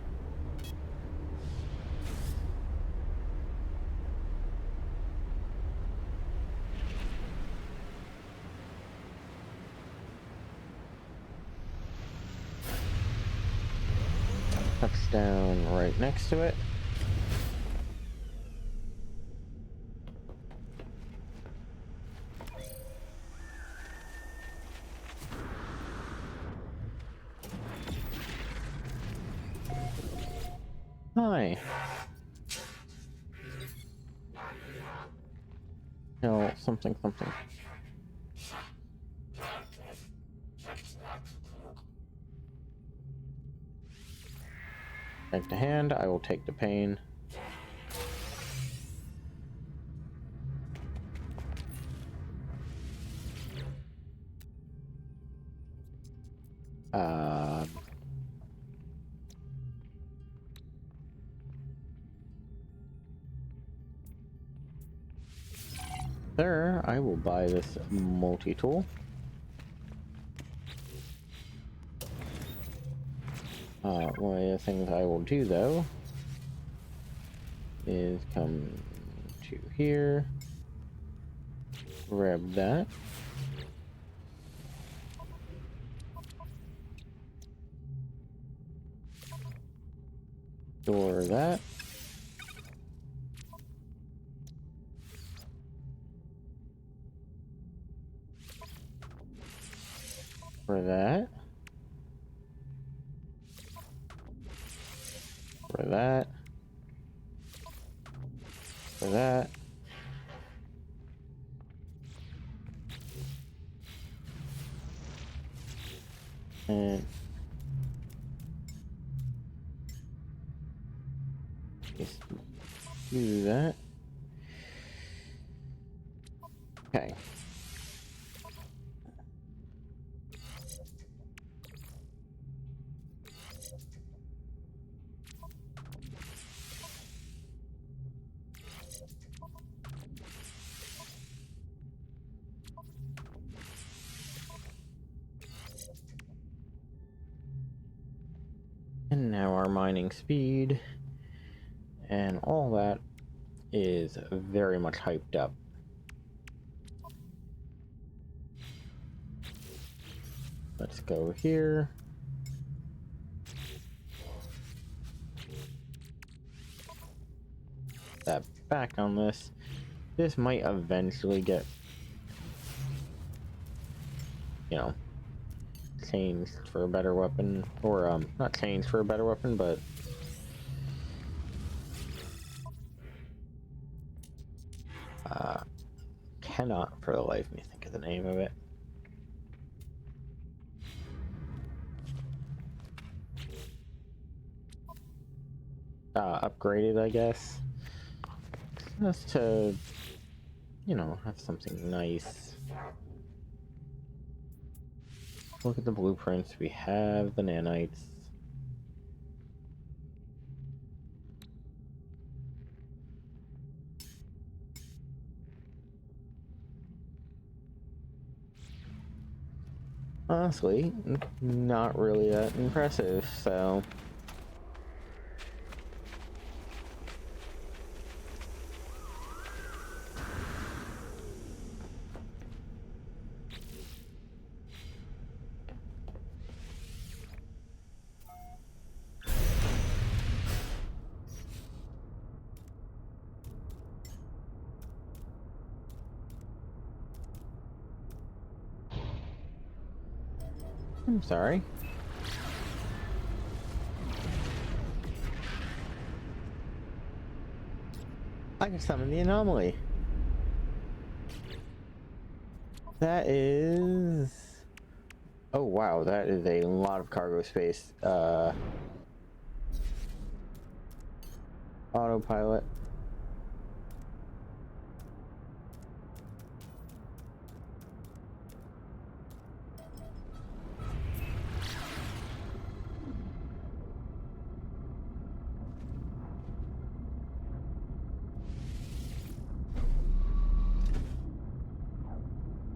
Touchdown right next to it. Hi. No, something, something. Take the hand, I will take the pain. There, I will buy this multi-tool. One of the things I will do though is come to here, grab that. Store that. For that. For that. For that. And just do that. Okay. And now our mining speed and all that is very much hyped up. Let's go here. That back on this. This might eventually get, you know, changed for a better weapon, or not changed for a better weapon, but cannot for the life of me think of the name of it. Upgraded, I guess, just to, you know, have something nice. Look at the blueprints. We have the nanites. Honestly, not really that impressive, so... I'm sorry. I can summon the anomaly. That is... Oh wow, that is a lot of cargo space. Autopilot.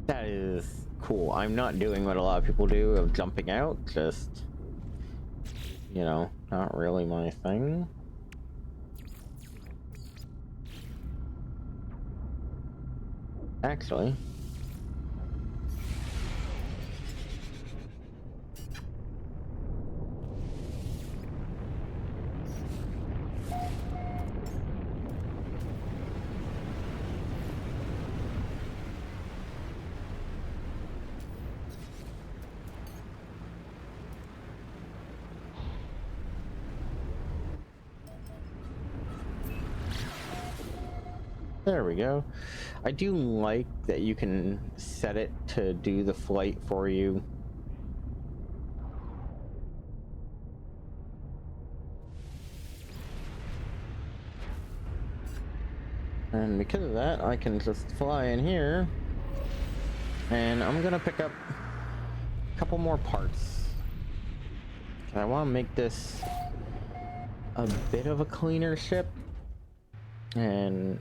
That is cool. I'm not doing what a lot of people do of jumping out, just, you know, not really my thing. Actually, There we go. I do like that you can set it to do the flight for you. And because of that, I can just fly in here. And I'm gonna pick up a couple more parts. I want to make this a bit of a cleaner ship. And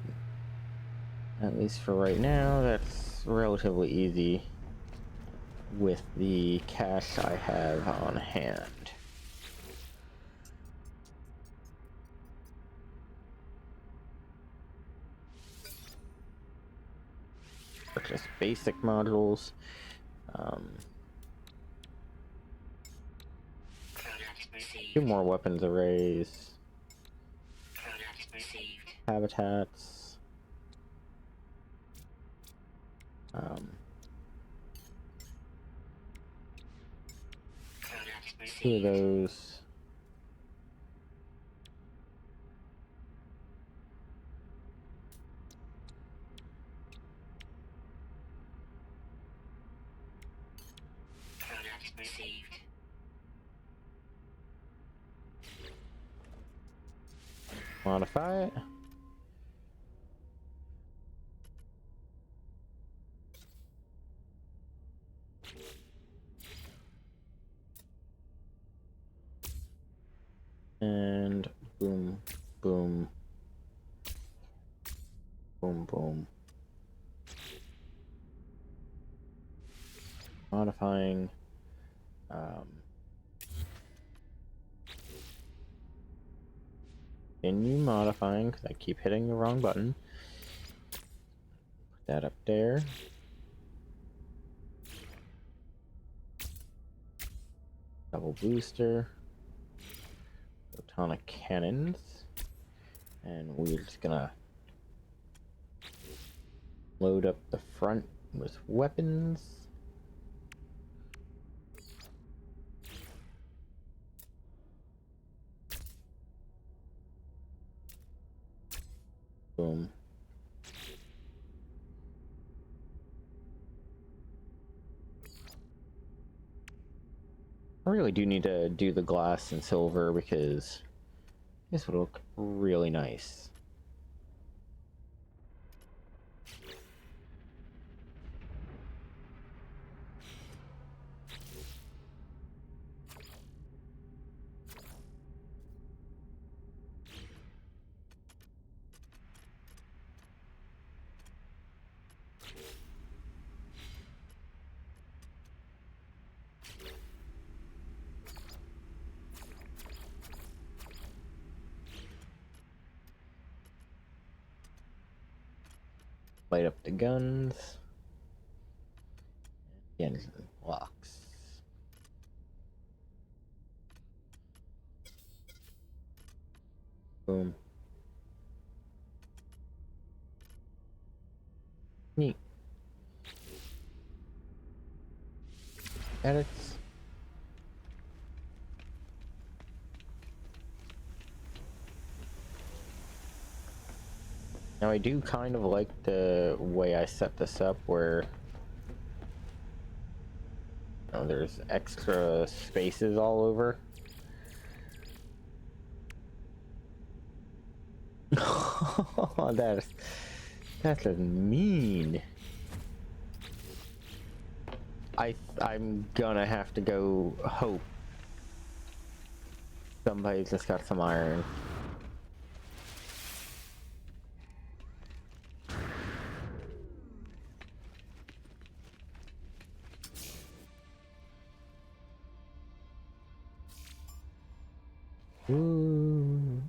at least for right now, that's relatively easy with the cash I have on hand. Just basic modules. Two more weapons arrays. Habitats. Two of those. Modify it. And boom, boom, boom, boom. Modifying. Continue modifying because I keep hitting the wrong button. Put that up there. Double booster. Photonic cannons. And we're just gonna load up the front with weapons. Boom. I really do need to do the glass and silver because this would look really nice. Light up the guns. Engine blocks. Boom. Neat. Edits. Now I do kind of like the way I set this up where there's extra spaces all over. That's just mean. I'm gonna have to go hope somebody just got some iron. Ooh.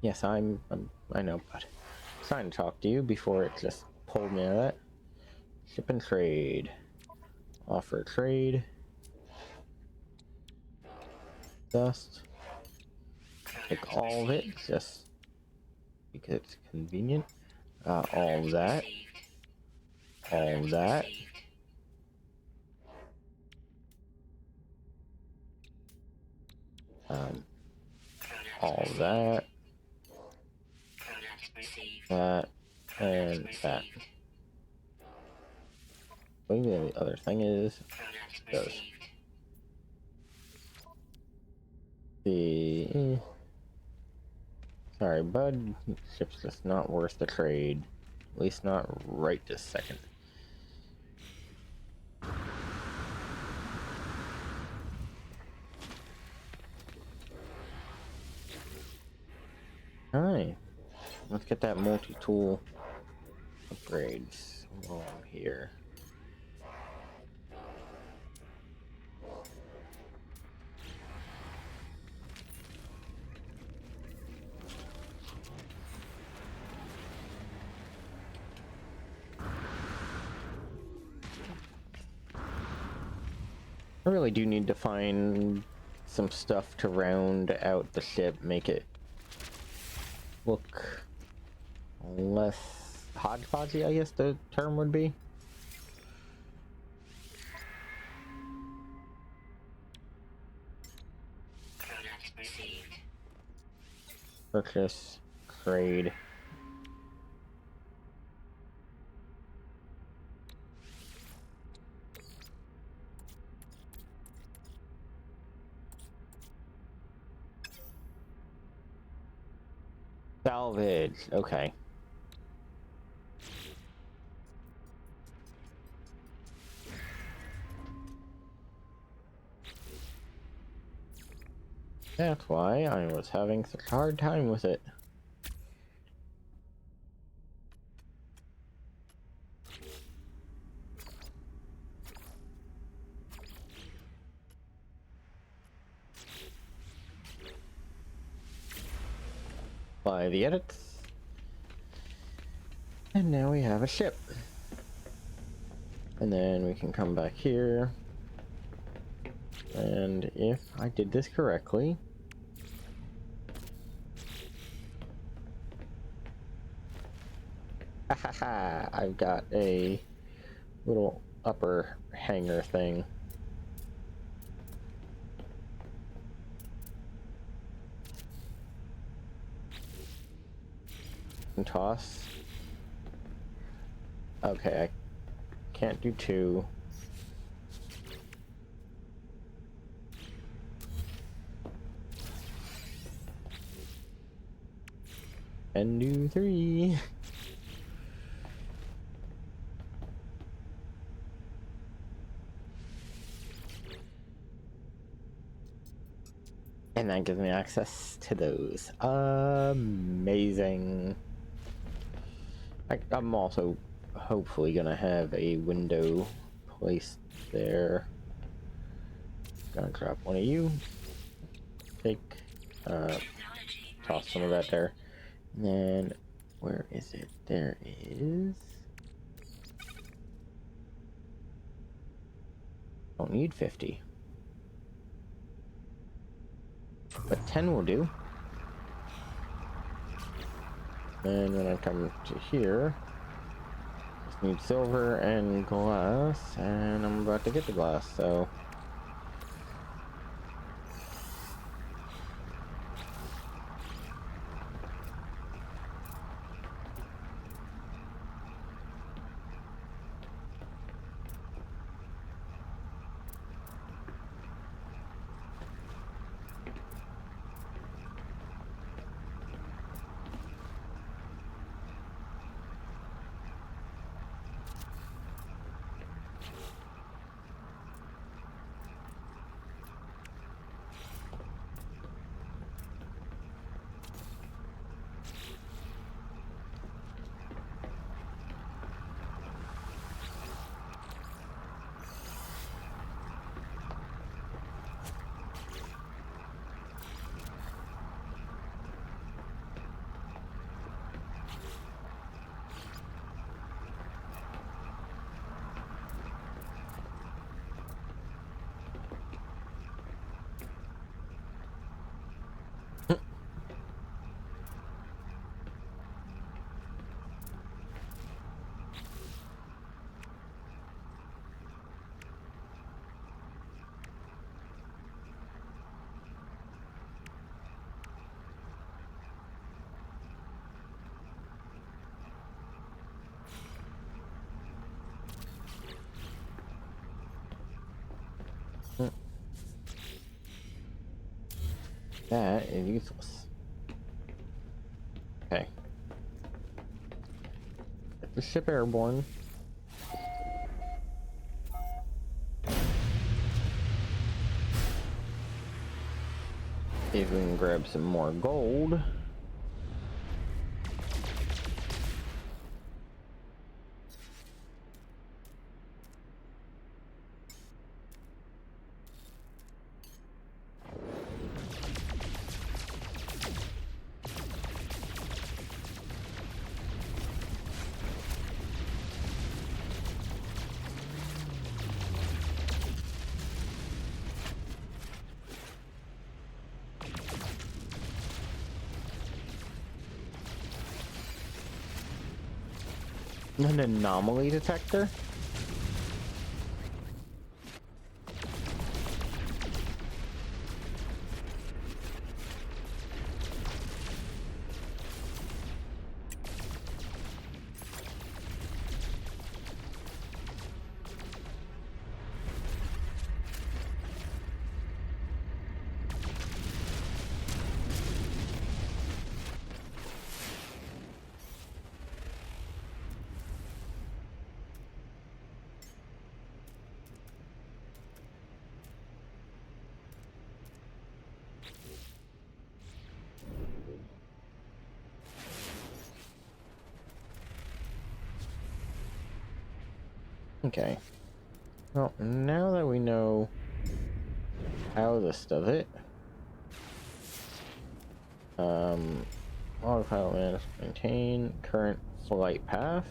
Yes, I know, but I'm trying to talk to you before it just pulled me out of that. Ship and trade. Offer trade. Dust. Take all of it just because it's convenient. All of that. All of that. All of that. that, and that. Maybe the other thing is goes. The sorry, bud. Ship's just not worth the trade. At least not right this second. Alright. Let's get that multi-tool upgrades while I'm here. I really do need to find some stuff to round out the ship, make it look less hodgepodgey, I guess the term would be. Purchase, trade. Salvage, okay. That's why I was having such a hard time with it. By the edits. And now we have a ship. And then we can come back here. And if I did this correctly, I've got a little upper hangar thing. And toss. Okay, I can't do two. And do three. And that gives me access to those. Amazing. I'm also hopefully gonna have a window placed there. Gonna drop one of you. Take, toss some of that there. And then, where is it? There is... Don't need 50. But 10 will do. And when I come to here, just need silver and glass, and I'm about to get the glass, so... That is useless. Okay. Get the ship airborne. See if we can grab some more gold. An anomaly detector? Okay. Well, now that we know how this does it, autopilot management, maintain current flight path.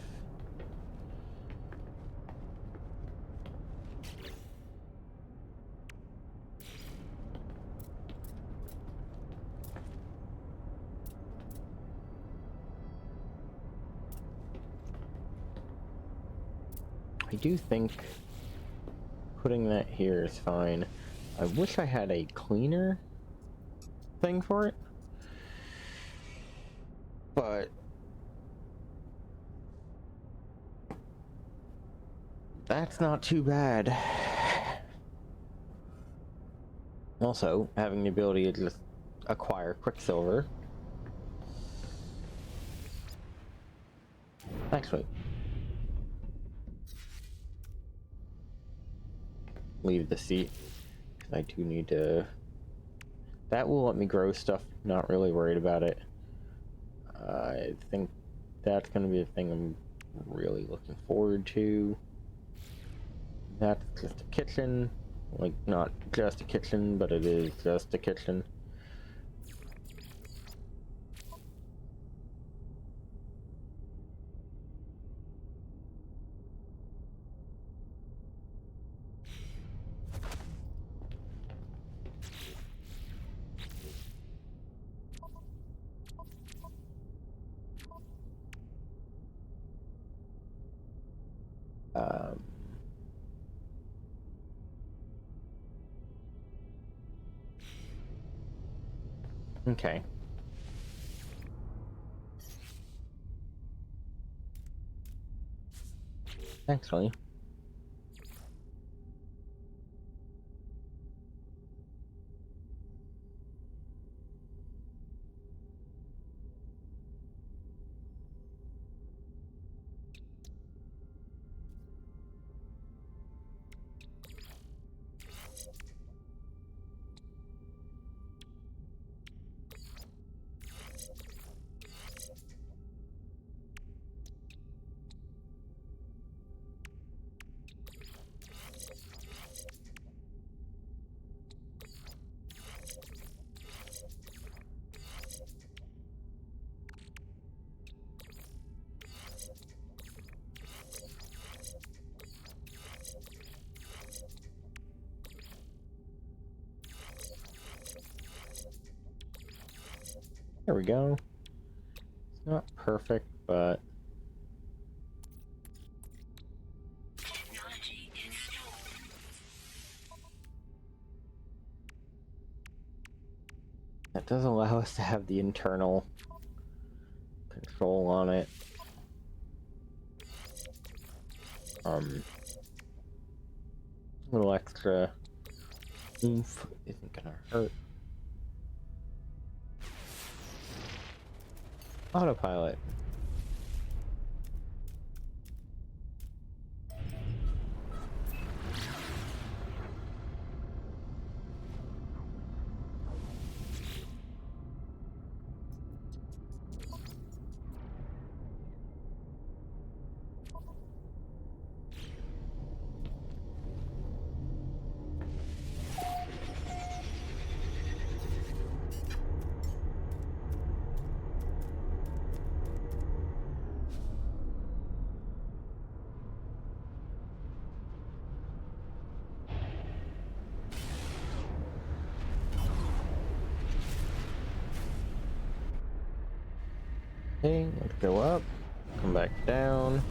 I do think putting that here is fine. I wish I had a cleaner thing for it, but that's not too bad. Also, having the ability to just acquire Quicksilver. Actually, leave the seat, because I do need to... That will let me grow stuff, not really worried about it. I think that's going to be the thing I'm really looking forward to. That's just a kitchen. Like, not just a kitchen, but it is just a kitchen. Um, okay. Actually, there we go. It's not perfect, but Technology installed. that does allow us to have the internal control on it. A little extra Oomph isn't gonna hurt. Autopilot. Okay, let's go up, come back down.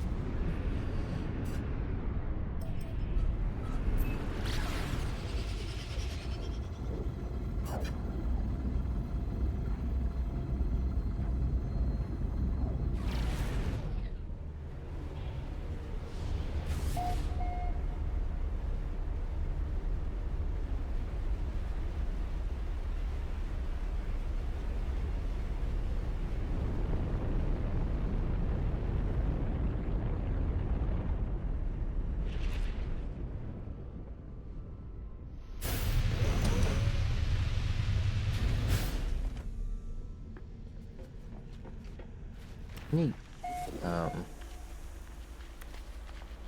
Neat.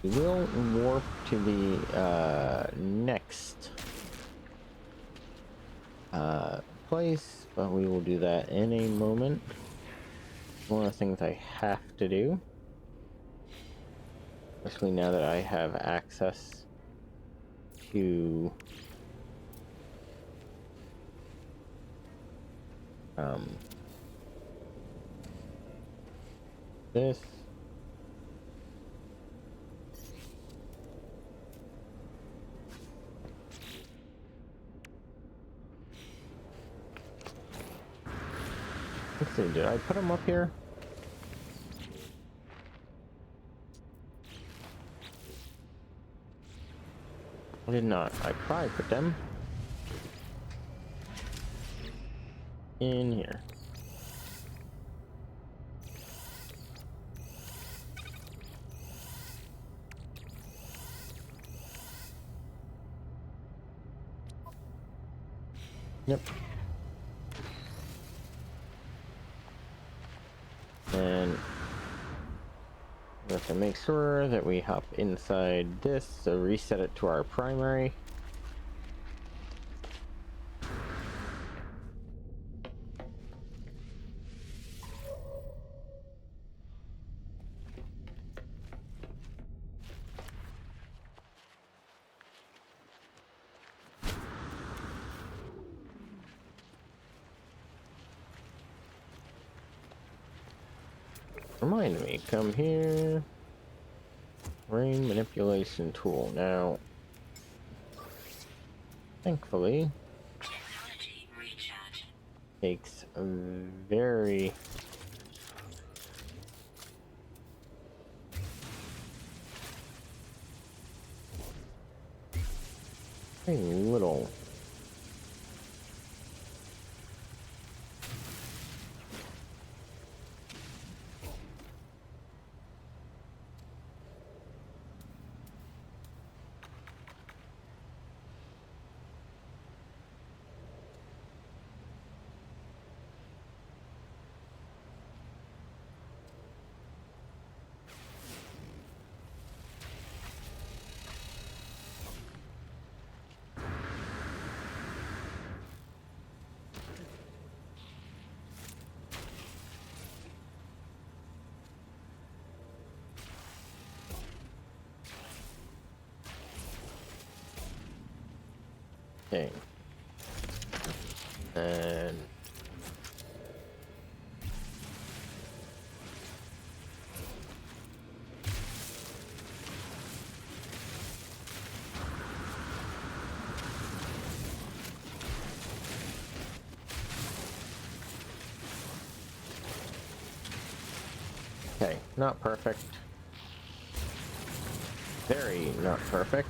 We will warp to the next place, but we will do that in a moment. One of the things I have to do, especially now that I have access to this. Let's see, did I put them up here? I did not. I probably put them in here. Yep. And we have to make sure that we hop inside this, so reset it to our primary. Remind me, come here. Rain manipulation tool. Now, thankfully, Technology recharge. takes a very little. Okay. And okay, not perfect. Very not perfect.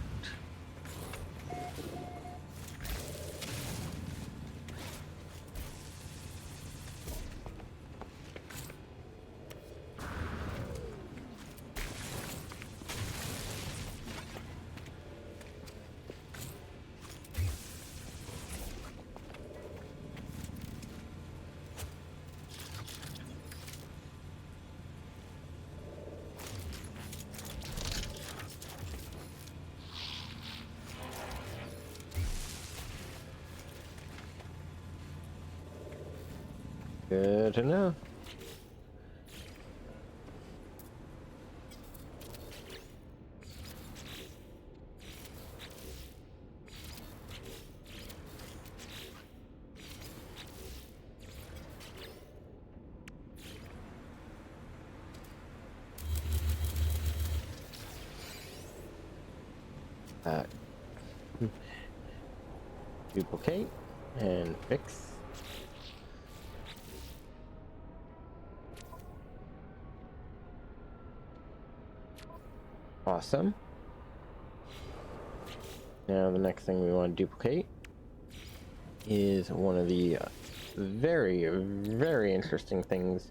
Good to know. Uh, duplicate and fix. Awesome. Now the next thing we want to duplicate is one of the very, very interesting things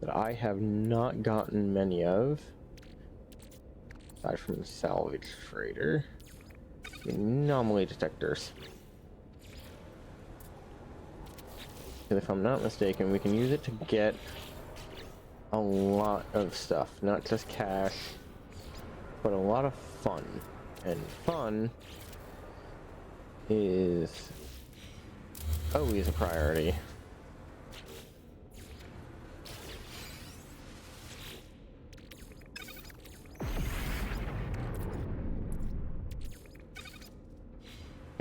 that I have not gotten many of, aside from the salvage freighter. The anomaly detectors. Because if I'm not mistaken, we can use it to get a lot of stuff, not just cash, but a lot of fun. And fun is always a priority.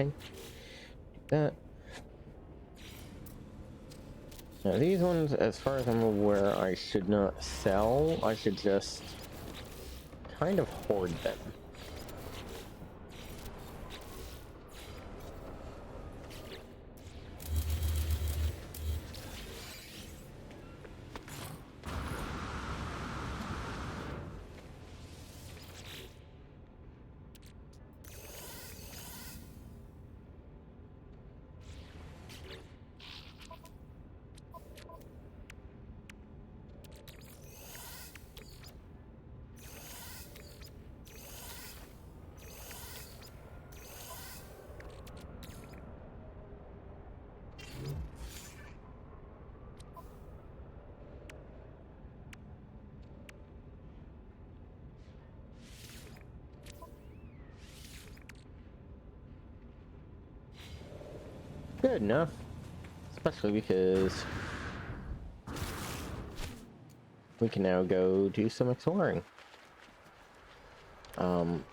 Okay, that. Now these ones, as far as I'm aware, I should not sell. I should just kind of hoard them. Good enough. Especially because we can now go do some exploring.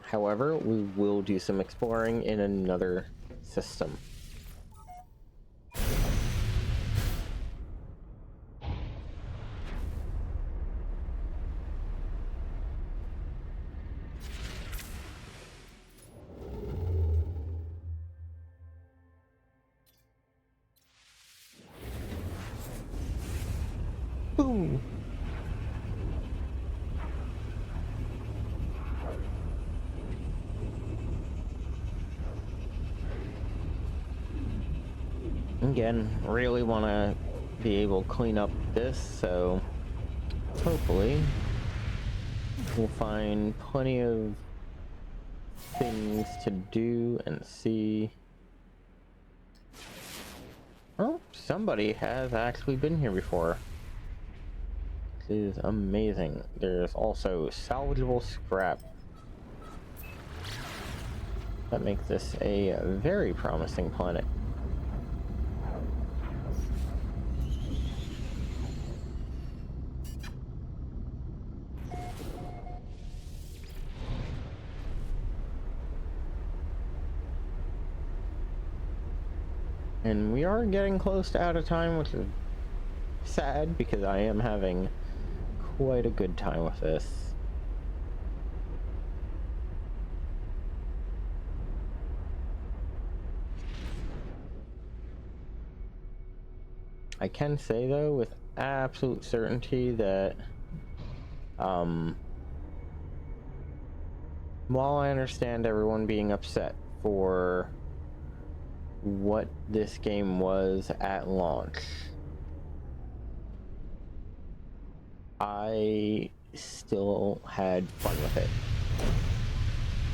However, we will do some exploring in another system. Boom! Again, really want to be able to clean up this, so hopefully we'll find plenty of things to do and see. Oh, somebody has actually been here before. This is amazing. There's also salvageable scrap. That makes this a very promising planet. And we are getting close to out of time, which is sad because I am having quite a good time with this. I can say though with absolute certainty that while I understand everyone being upset for what this game was at launch, I still had fun with it.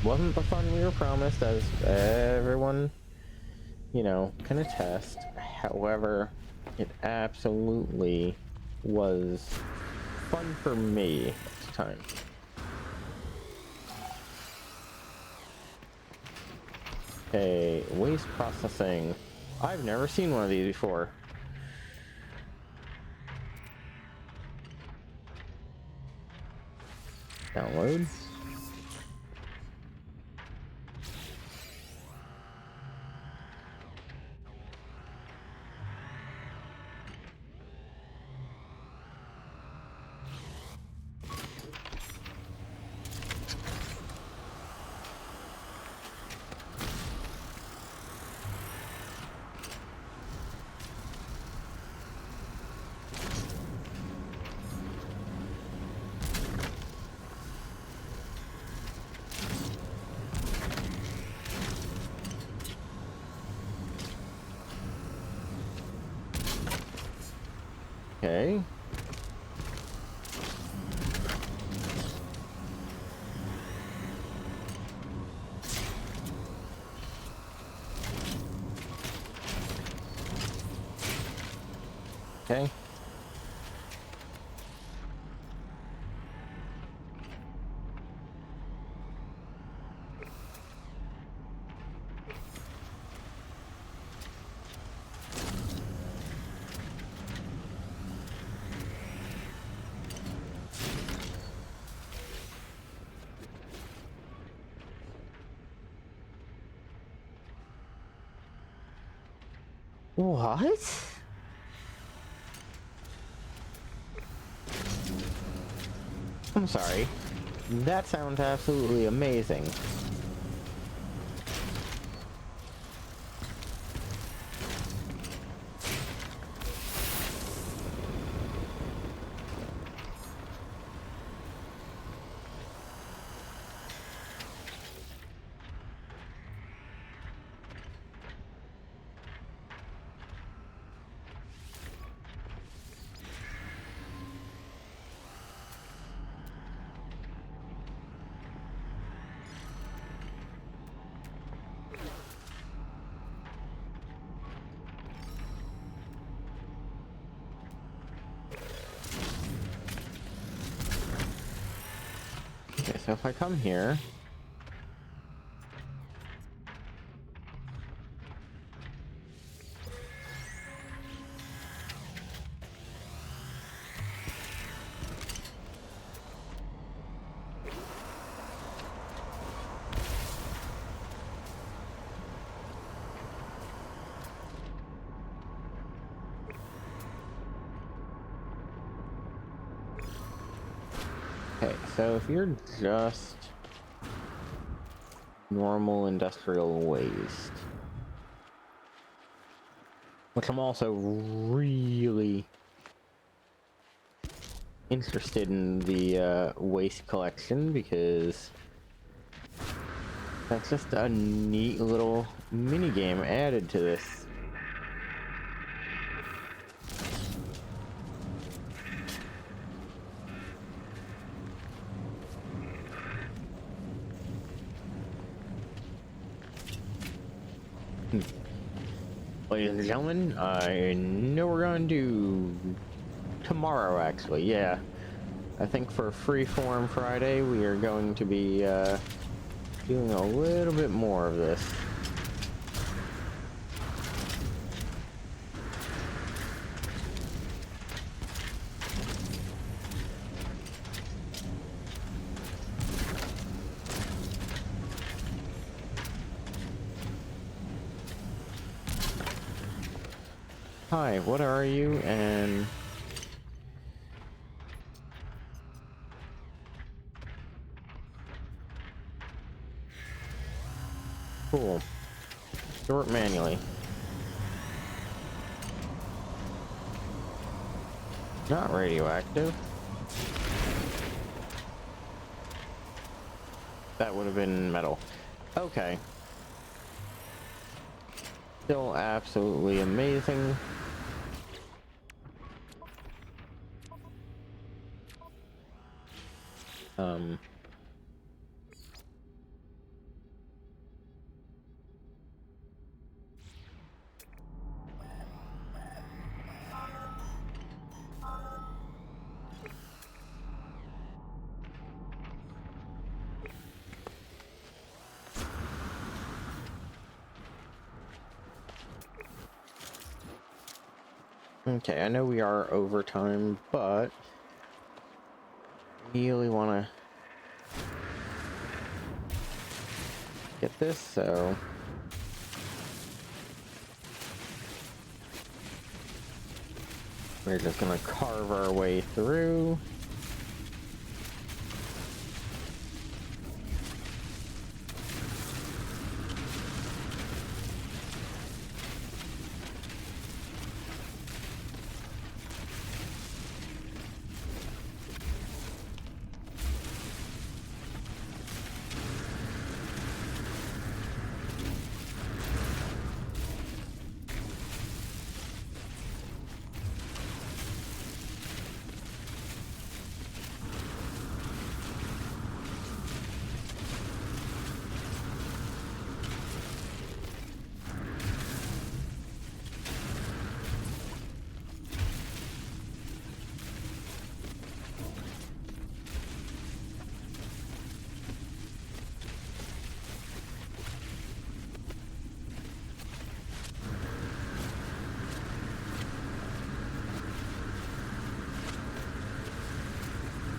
Wasn't the fun we were promised, as everyone, you know, can attest. However, it absolutely was fun for me at the time. Okay, waste processing. I've never seen one of these before. Download. Okay. Okay. What? I'm sorry. That sounds absolutely amazing. Okay, so if I come here... Okay, so if you're just normal industrial waste, which I'm also really interested in the waste collection because that's just a neat little mini game added to this. Ladies and gentlemen, I know we're going to do tomorrow, actually. Yeah, I think for Freeform Friday, we are going to be doing a little bit more of this. Hi, what are you? And cool. Sort manually. Not radioactive. That would have been metal. Okay. Still absolutely amazing. Okay, I know we are over time, but really want to get this, so we're just gonna carve our way through.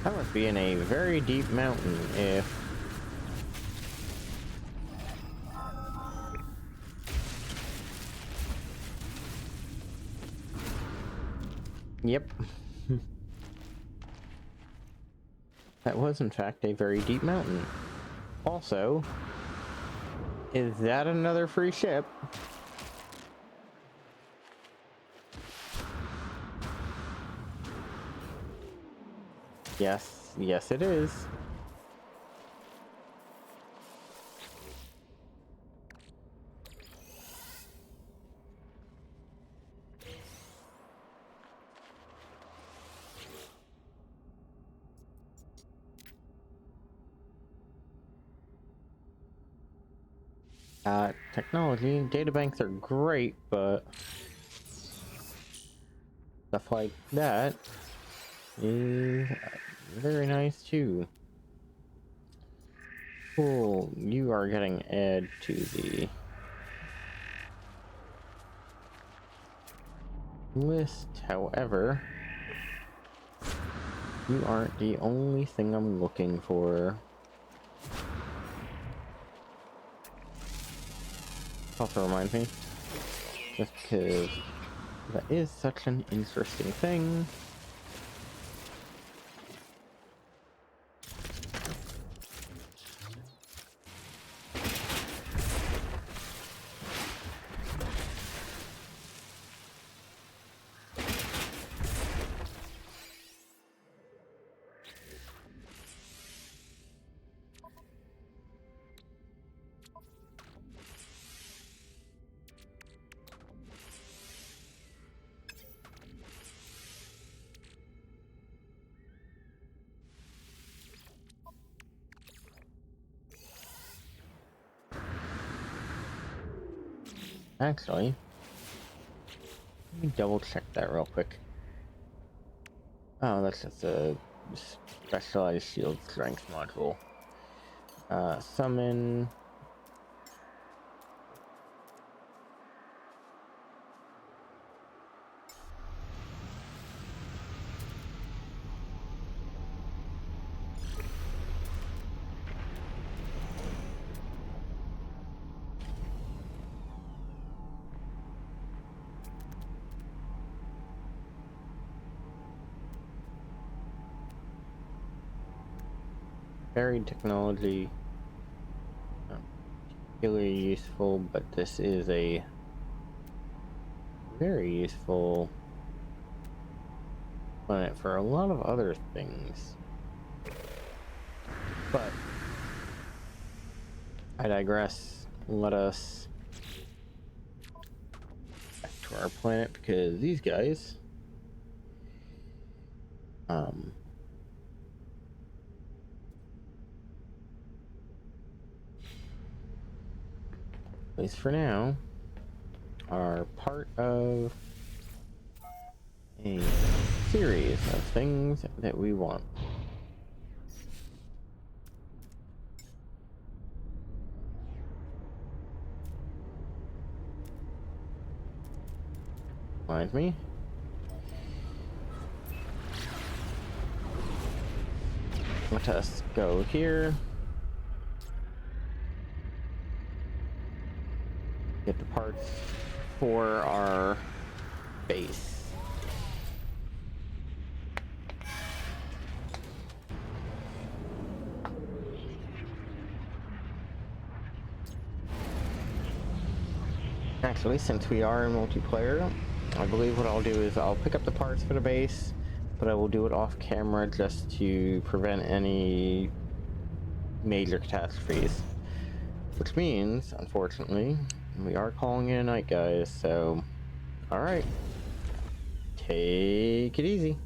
I must be in a very deep mountain if... Yep. That was in fact a very deep mountain. Also, is that another free ship? Yes, yes it is. Technology, databanks are great, but stuff like that is very nice too. Cool, you are getting added to the list, however, you aren't the only thing I'm looking for. Also reminds me, just because that is such an interesting thing. Actually, let me double check that real quick. Oh, that's just a specialized shield strength module. Summon. Varied technology, not particularly useful, but this is a very useful planet for a lot of other things. But I digress. Let us back to our planet because these guys at least for now, are part of a series of things that we want. Reminds me. Let us go here. parts for our base. Actually, since we are in multiplayer, I believe what I'll do is I'll pick up the parts for the base, but I will do it off camera just to prevent any major catastrophes. Which means, unfortunately, we are calling it a night, guys, so alright. Take it easy.